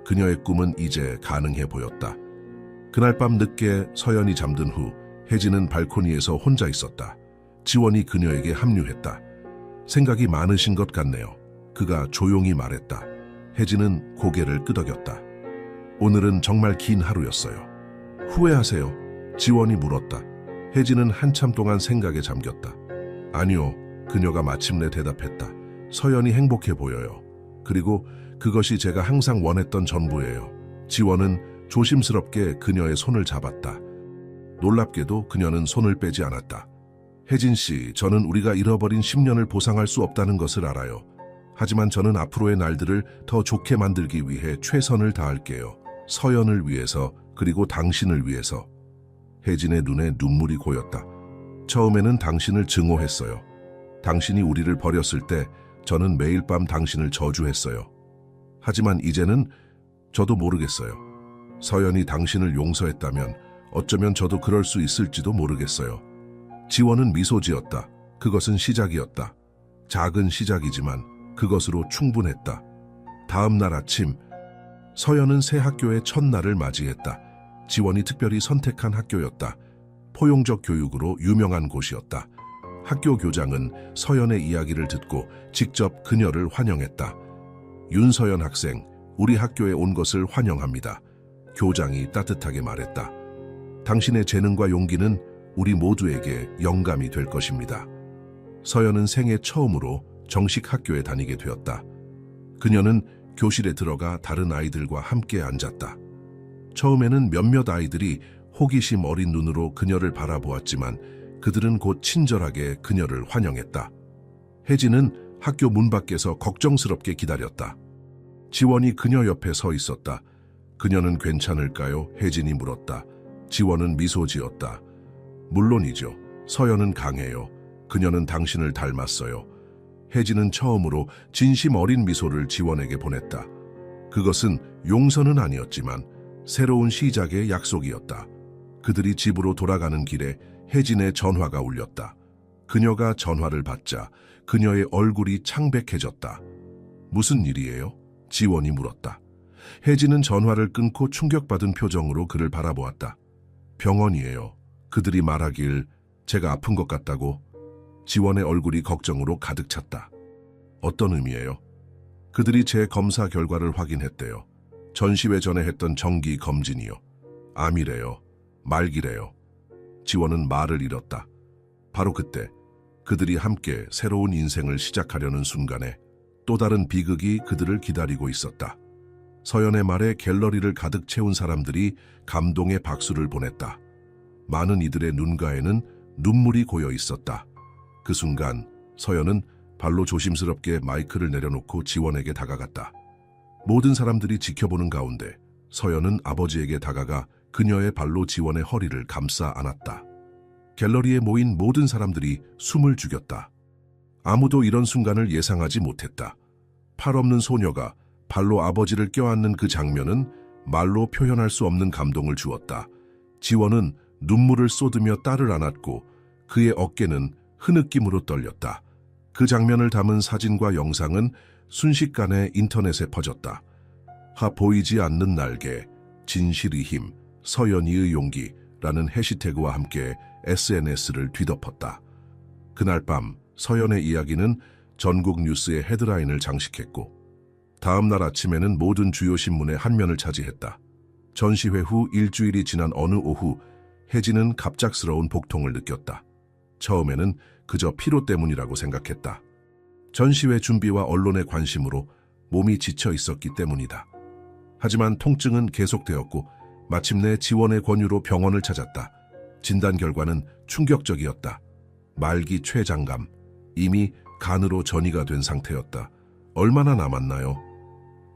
그녀의 꿈은 이제 가능해 보였다. 그날 밤 늦게 서연이 잠든 후 혜진은 발코니에서 혼자 있었다. 지원이 그녀에게 합류했다. 생각이 많으신 것 같네요. 그가 조용히 말했다. 혜진은 고개를 끄덕였다. 오늘은 정말 긴 하루였어요. 후회하세요? 지원이 물었다. 혜진은 한참 동안 생각에 잠겼다. 아니요. 그녀가 마침내 대답했다. 서연이 행복해 보여요. 그리고 그것이 제가 항상 원했던 전부예요. 지원은 조심스럽게 그녀의 손을 잡았다. 놀랍게도 그녀는 손을 빼지 않았다. 혜진 씨, 저는 우리가 잃어버린 10년을 보상할 수 없다는 것을 알아요. 하지만 저는 앞으로의 날들을 더 좋게 만들기 위해 최선을 다할게요. 서연을 위해서, 그리고 당신을 위해서. 혜진의 눈에 눈물이 고였다. 처음에는 당신을 증오했어요. 당신이 우리를 버렸을 때 저는 매일 밤 당신을 저주했어요. 하지만 이제는 저도 모르겠어요. 서연이 당신을 용서했다면 어쩌면 저도 그럴 수 있을지도 모르겠어요. 지원은 미소 지었다. 그것은 시작이었다. 작은 시작이지만 그것으로 충분했다. 다음 날 아침, 서연은 새 학교의 첫날을 맞이했다. 지원이 특별히 선택한 학교였다. 포용적 교육으로 유명한 곳이었다. 학교 교장은 서연의 이야기를 듣고 직접 그녀를 환영했다. 윤서연 학생, 우리 학교에 온 것을 환영합니다. 교장이 따뜻하게 말했다. 당신의 재능과 용기는 우리 모두에게 영감이 될 것입니다. 서연은 생애 처음으로 정식 학교에 다니게 되었다. 그녀는 교실에 들어가 다른 아이들과 함께 앉았다. 처음에는 몇몇 아이들이 호기심 어린 눈으로 그녀를 바라보았지만 그들은 곧 친절하게 그녀를 환영했다. 혜진은 학교 문 밖에서 걱정스럽게 기다렸다. 지원이 그녀 옆에 서 있었다. 그녀는 괜찮을까요? 혜진이 물었다. 지원은 미소 지었다. 물론이죠. 서연은 강해요. 그녀는 당신을 닮았어요. 혜진은 처음으로 진심 어린 미소를 지원에게 보냈다. 그것은 용서는 아니었지만 새로운 시작의 약속이었다. 그들이 집으로 돌아가는 길에 혜진의 전화가 울렸다. 그녀가 전화를 받자 그녀의 얼굴이 창백해졌다. 무슨 일이에요? 지원이 물었다. 혜진은 전화를 끊고 충격받은 표정으로 그를 바라보았다. 병원이에요. 그들이 말하길 제가 아픈 것 같다고. 지원의 얼굴이 걱정으로 가득 찼다. 어떤 의미예요? 그들이 제 검사 결과를 확인했대요. 전시회 전에 했던 정기 검진이요. 암이래요. 말기래요. 지원은 말을 잃었다. 바로 그때 그들이 함께 새로운 인생을 시작하려는 순간에 또 다른 비극이 그들을 기다리고 있었다. 서연의 말에 갤러리를 가득 채운 사람들이 감동의 박수를 보냈다. 많은 이들의 눈가에는 눈물이 고여 있었다. 그 순간 서연은 발로 조심스럽게 마이크를 내려놓고 지원에게 다가갔다. 모든 사람들이 지켜보는 가운데 서연은 아버지에게 다가가 그녀의 발로 지원의 허리를 감싸 안았다. 갤러리에 모인 모든 사람들이 숨을 죽였다. 아무도 이런 순간을 예상하지 못했다. 팔 없는 소녀가 발로 아버지를 껴안는 그 장면은 말로 표현할 수 없는 감동을 주었다. 지원은 눈물을 쏟으며 딸을 안았고 그의 어깨는 흐느낌으로 떨렸다. 그 장면을 담은 사진과 영상은 순식간에 인터넷에 퍼졌다. 보이지 않는 날개, 진실의 힘, 서연이의 용기라는 해시태그와 함께 SNS를 뒤덮었다. 그날 밤 서연의 이야기는 전국 뉴스의 헤드라인을 장식했고 다음 날 아침에는 모든 주요 신문의 한 면을 차지했다. 전시회 후 일주일이 지난 어느 오후 혜진은 갑작스러운 복통을 느꼈다. 처음에는 그저 피로 때문이라고 생각했다. 전시회 준비와 언론의 관심으로 몸이 지쳐 있었기 때문이다. 하지만 통증은 계속되었고 마침내 지원의 권유로 병원을 찾았다. 진단 결과는 충격적이었다. 말기 췌장감, 이미 간으로 전이가 된 상태였다. 얼마나 남았나요?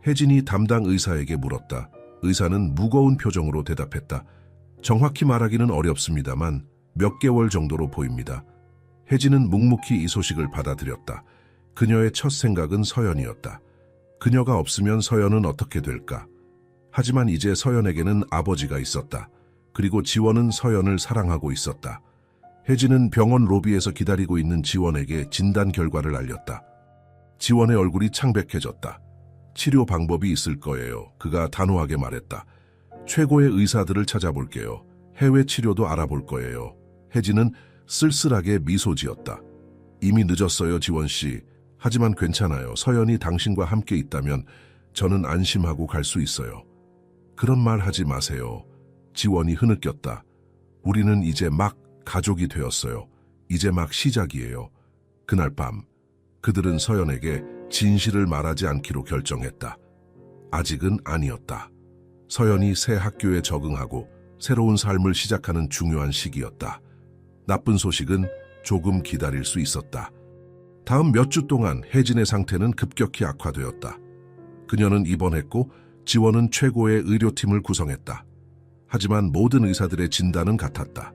혜진이 담당 의사에게 물었다. 의사는 무거운 표정으로 대답했다. 정확히 말하기는 어렵습니다만 몇 개월 정도로 보입니다. 혜진은 묵묵히 이 소식을 받아들였다. 그녀의 첫 생각은 서연이었다. 그녀가 없으면 서연은 어떻게 될까? 하지만 이제 서연에게는 아버지가 있었다. 그리고 지원은 서연을 사랑하고 있었다. 혜진은 병원 로비에서 기다리고 있는 지원에게 진단 결과를 알렸다. 지원의 얼굴이 창백해졌다. 치료 방법이 있을 거예요. 그가 단호하게 말했다. 최고의 의사들을 찾아볼게요. 해외 치료도 알아볼 거예요. 혜진은 쓸쓸하게 미소 지었다. 이미 늦었어요, 지원 씨. 하지만 괜찮아요. 서연이 당신과 함께 있다면 저는 안심하고 갈 수 있어요. 그런 말 하지 마세요. 지원이 흐느꼈다. 우리는 이제 막 가족이 되었어요. 이제 막 시작이에요. 그날 밤 그들은 서연에게 진실을 말하지 않기로 결정했다. 아직은 아니었다. 서연이 새 학교에 적응하고 새로운 삶을 시작하는 중요한 시기였다. 나쁜 소식은 조금 기다릴 수 있었다. 다음 몇 주 동안 혜진의 상태는 급격히 악화되었다. 그녀는 입원했고 지원은 최고의 의료팀을 구성했다. 하지만 모든 의사들의 진단은 같았다.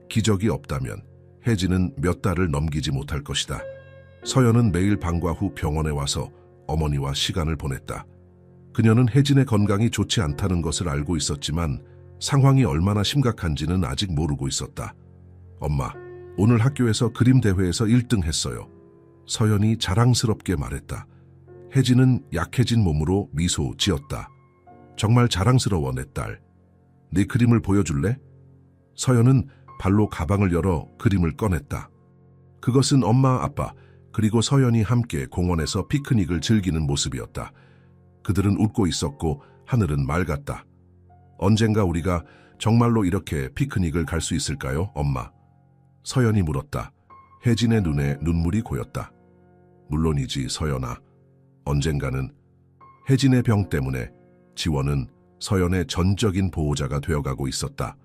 기적이 없다면 혜진은 몇 달을 넘기지 못할 것이다. 서연은 매일 방과 후 병원에 와서 어머니와 시간을 보냈다. 그녀는 혜진의 건강이 좋지 않다는 것을 알고 있었지만 상황이 얼마나 심각한지는 아직 모르고 있었다. 엄마, 오늘 학교에서 그림 대회에서 1등 했어요. 서연이 자랑스럽게 말했다. 혜진은 약해진 몸으로 미소 지었다. 정말 자랑스러워, 내 딸. 네 그림을 보여줄래? 서연은 발로 가방을 열어 그림을 꺼냈다. 그것은 엄마, 아빠, 그리고 서연이 함께 공원에서 피크닉을 즐기는 모습이었다. 그들은 웃고 있었고 하늘은 맑았다. 언젠가 우리가 정말로 이렇게 피크닉을 갈 수 있을까요, 엄마? 서연이 물었다. 혜진의 눈에 눈물이 고였다. 물론이지, 서연아. 언젠가는. 혜진의 병 때문에 지원은 서연의 전적인 보호자가 되어가고 있었다.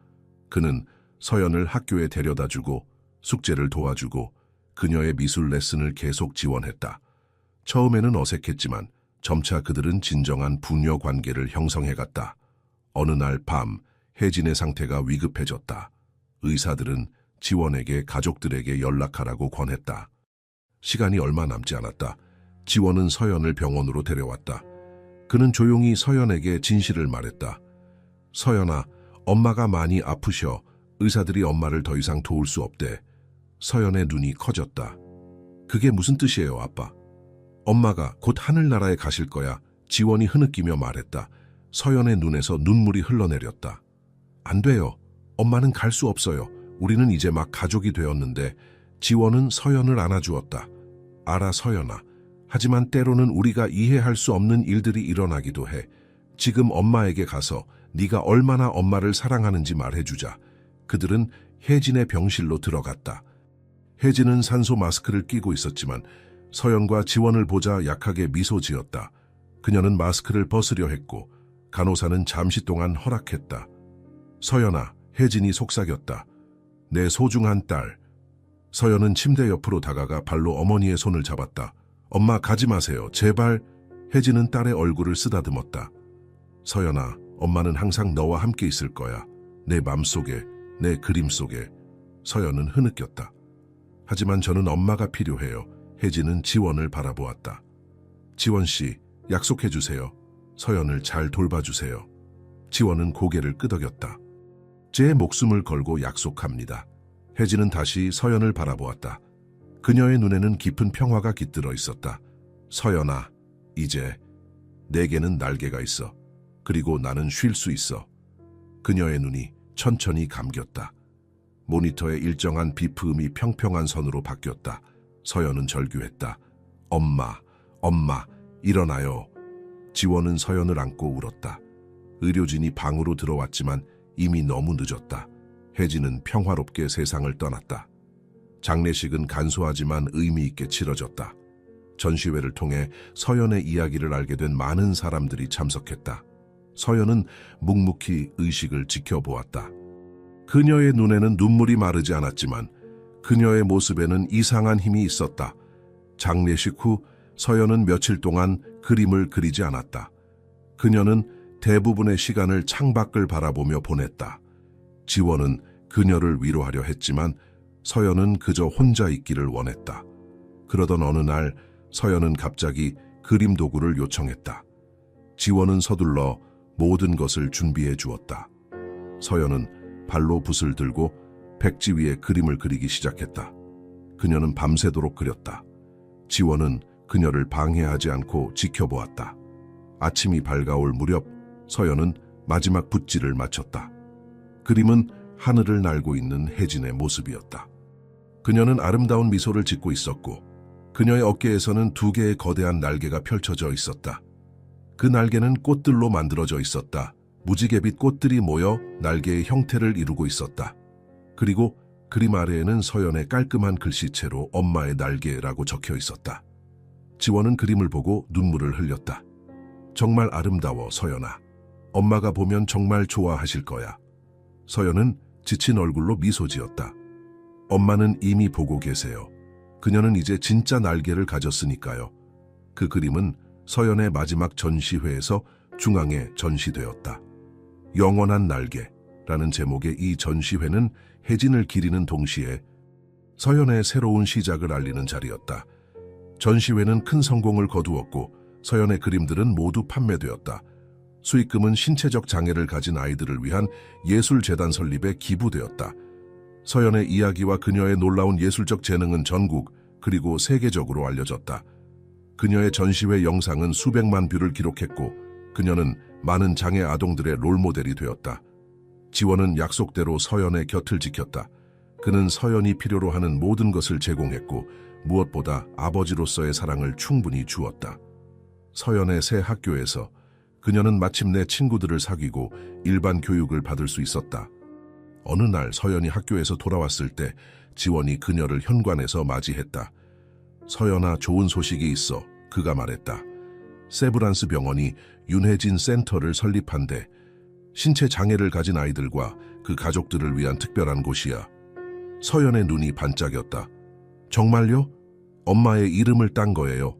그는 서연을 학교에 데려다주고 숙제를 도와주고 그녀의 미술 레슨을 계속 지원했다. 처음에는 어색했지만 점차 그들은 진정한 부녀 관계를 형성해갔다. 어느 날 밤 혜진의 상태가 위급해졌다. 의사들은 지원에게 가족들에게 연락하라고 권했다. 시간이 얼마 남지 않았다. 지원은 서연을 병원으로 데려왔다. 그는 조용히 서연에게 진실을 말했다. 서연아, 엄마가 많이 아프셔. 의사들이 엄마를 더 이상 도울 수 없대. 서연의 눈이 커졌다. 그게 무슨 뜻이에요, 아빠? 엄마가 곧 하늘나라에 가실 거야. 지원이 흐느끼며 말했다. 서연의 눈에서 눈물이 흘러내렸다. 안 돼요. 엄마는 갈 수 없어요. 우리는 이제 막 가족이 되었는데. 지원은 서연을 안아주었다. 알아, 서연아. 하지만 때로는 우리가 이해할 수 없는 일들이 일어나기도 해. 지금 엄마에게 가서 네가 얼마나 엄마를 사랑하는지 말해주자. 그들은 혜진의 병실로 들어갔다. 혜진은 산소 마스크를 끼고 있었지만 서연과 지원을 보자 약하게 미소 지었다. 그녀는 마스크를 벗으려 했고 간호사는 잠시 동안 허락했다. 서연아, 혜진이 속삭였다. 내 소중한 딸. 서연은 침대 옆으로 다가가 발로 어머니의 손을 잡았다. 엄마, 가지 마세요. 제발. 혜진은 딸의 얼굴을 쓰다듬었다. 서연아, 엄마는 항상 너와 함께 있을 거야. 내 맘속에, 내 그림 속에. 서연은 흐느꼈다. 하지만 저는 엄마가 필요해요. 혜진은 지원을 바라보았다. 지원 씨, 약속해 주세요. 서연을 잘 돌봐주세요. 지원은 고개를 끄덕였다. 제 목숨을 걸고 약속합니다. 혜진은 다시 서연을 바라보았다. 그녀의 눈에는 깊은 평화가 깃들어 있었다. 서연아, 이제 내게는 날개가 있어. 그리고 나는 쉴 수 있어. 그녀의 눈이 천천히 감겼다. 모니터의 일정한 비프음이 평평한 선으로 바뀌었다. 서연은 절규했다. 엄마, 엄마, 일어나요. 지원은 서연을 안고 울었다. 의료진이 방으로 들어왔지만 이미 너무 늦었다. 혜진은 평화롭게 세상을 떠났다. 장례식은 간소하지만 의미 있게 치러졌다. 전시회를 통해 서연의 이야기를 알게 된 많은 사람들이 참석했다. 서연은 묵묵히 의식을 지켜보았다. 그녀의 눈에는 눈물이 마르지 않았지만 그녀의 모습에는 이상한 힘이 있었다. 장례식 후 서연은 며칠 동안 그림을 그리지 않았다. 그녀는 대부분의 시간을 창밖을 바라보며 보냈다. 지원은 그녀를 위로하려 했지만 서연은 그저 혼자 있기를 원했다. 그러던 어느 날 서연은 갑자기 그림 도구를 요청했다. 지원은 서둘러 모든 것을 준비해 주었다. 서연은 발로 붓을 들고 백지 위에 그림을 그리기 시작했다. 그녀는 밤새도록 그렸다. 지원은 그녀를 방해하지 않고 지켜보았다. 아침이 밝아올 무렵 서연은 마지막 붓질을 마쳤다. 그림은 하늘을 날고 있는 혜진의 모습이었다. 그녀는 아름다운 미소를 짓고 있었고 그녀의 어깨에서는 두 개의 거대한 날개가 펼쳐져 있었다. 그 날개는 꽃들로 만들어져 있었다. 무지개빛 꽃들이 모여 날개의 형태를 이루고 있었다. 그리고 그림 아래에는 서연의 깔끔한 글씨체로 엄마의 날개라고 적혀 있었다. 지원은 그림을 보고 눈물을 흘렸다. 정말 아름다워, 서연아. 엄마가 보면 정말 좋아하실 거야. 서연은 지친 얼굴로 미소 지었다. 엄마는 이미 보고 계세요. 그녀는 이제 진짜 날개를 가졌으니까요. 그 그림은 서연의 마지막 전시회에서 중앙에 전시되었다. 영원한 날개라는 제목의 이 전시회는 혜진을 기리는 동시에 서연의 새로운 시작을 알리는 자리였다. 전시회는 큰 성공을 거두었고 서연의 그림들은 모두 판매되었다. 수익금은 신체적 장애를 가진 아이들을 위한 예술재단 설립에 기부되었다. 서연의 이야기와 그녀의 놀라운 예술적 재능은 전국 그리고 세계적으로 알려졌다. 그녀의 전시회 영상은 수백만 뷰를 기록했고 그녀는 많은 장애 아동들의 롤모델이 되었다. 지원은 약속대로 서연의 곁을 지켰다. 그는 서연이 필요로 하는 모든 것을 제공했고 무엇보다 아버지로서의 사랑을 충분히 주었다. 서연의 새 학교에서 그녀는 마침내 친구들을 사귀고 일반 교육을 받을 수 있었다. 어느 날 서연이 학교에서 돌아왔을 때 지원이 그녀를 현관에서 맞이했다. 서연아, 좋은 소식이 있어. 그가 말했다. 세브란스 병원이 윤혜진 센터를 설립한대. 신체 장애를 가진 아이들과 그 가족들을 위한 특별한 곳이야. 서연의 눈이 반짝였다. 정말요? 엄마의 이름을 딴 거예요.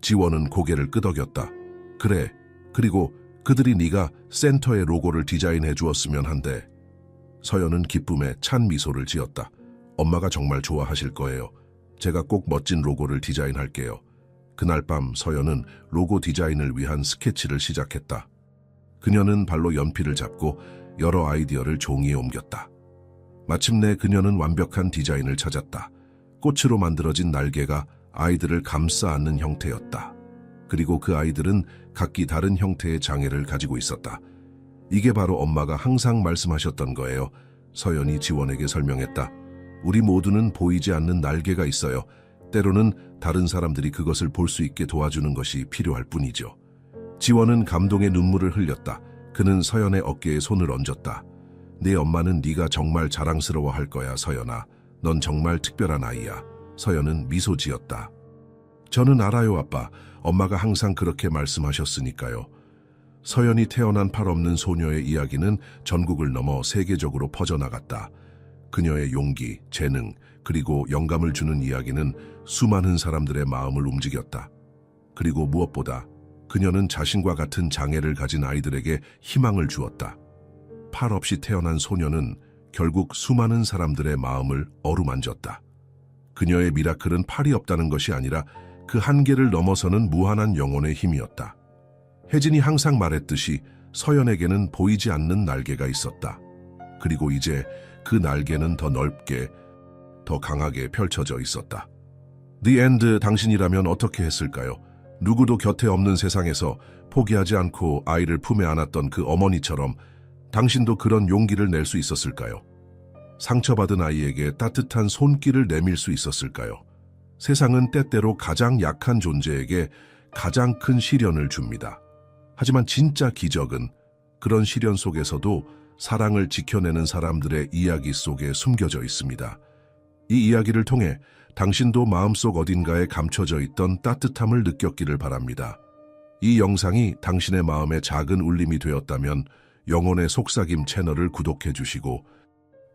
지원은 고개를 끄덕였다. 그래, 그리고 그들이 네가 센터의 로고를 디자인해 주었으면 한대. 서연은 기쁨에 찬 미소를 지었다. 엄마가 정말 좋아하실 거예요. 제가 꼭 멋진 로고를 디자인할게요. 그날 밤 서연은 로고 디자인을 위한 스케치를 시작했다. 그녀는 발로 연필을 잡고 여러 아이디어를 종이에 옮겼다. 마침내 그녀는 완벽한 디자인을 찾았다. 꽃으로 만들어진 날개가 아이들을 감싸 안는 형태였다. 그리고 그 아이들은 각기 다른 형태의 장애를 가지고 있었다. 이게 바로 엄마가 항상 말씀하셨던 거예요. 서연이 지원에게 설명했다. 우리 모두는 보이지 않는 날개가 있어요. 때로는 다른 사람들이 그것을 볼 수 있게 도와주는 것이 필요할 뿐이죠. 지원은 감동의 눈물을 흘렸다. 그는 서연의 어깨에 손을 얹었다. 네 엄마는 네가 정말 자랑스러워할 거야, 서연아. 넌 정말 특별한 아이야. 서연은 미소 지었다. 저는 알아요, 아빠. 엄마가 항상 그렇게 말씀하셨으니까요. 서연이 태어난 팔 없는 소녀의 이야기는 전국을 넘어 세계적으로 퍼져나갔다. 그녀의 용기, 재능, 그리고 영감을 주는 이야기는 수많은 사람들의 마음을 움직였다. 그리고 무엇보다 그녀는 자신과 같은 장애를 가진 아이들에게 희망을 주었다. 팔 없이 태어난 소녀는 결국 수많은 사람들의 마음을 어루만졌다. 그녀의 미라클은 팔이 없다는 것이 아니라 그 한계를 넘어서는 무한한 영혼의 힘이었다. 혜진이 항상 말했듯이 서연에게는 보이지 않는 날개가 있었다. 그리고 이제 그 날개는 더 넓게, 더 강하게 펼쳐져 있었다. The End, 당신이라면 어떻게 했을까요? 누구도 곁에 없는 세상에서 포기하지 않고 아이를 품에 안았던 그 어머니처럼 당신도 그런 용기를 낼 수 있었을까요? 상처받은 아이에게 따뜻한 손길을 내밀 수 있었을까요? 세상은 때때로 가장 약한 존재에게 가장 큰 시련을 줍니다. 하지만 진짜 기적은 그런 시련 속에서도 사랑을 지켜내는 사람들의 이야기 속에 숨겨져 있습니다. 이 이야기를 통해 당신도 마음속 어딘가에 감춰져 있던 따뜻함을 느꼈기를 바랍니다. 이 영상이 당신의 마음에 작은 울림이 되었다면 영혼의 속삭임 채널을 구독해 주시고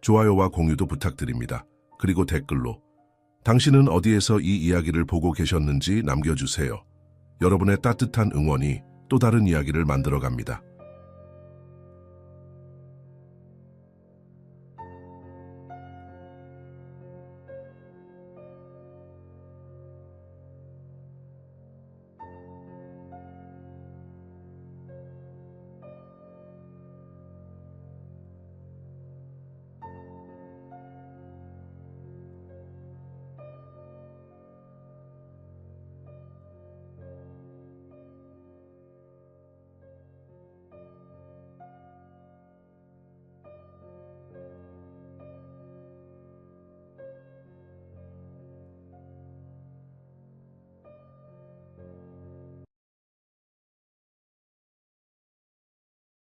좋아요와 공유도 부탁드립니다. 그리고 댓글로 당신은 어디에서 이 이야기를 보고 계셨는지 남겨주세요. 여러분의 따뜻한 응원이 또 다른 이야기를 만들어갑니다.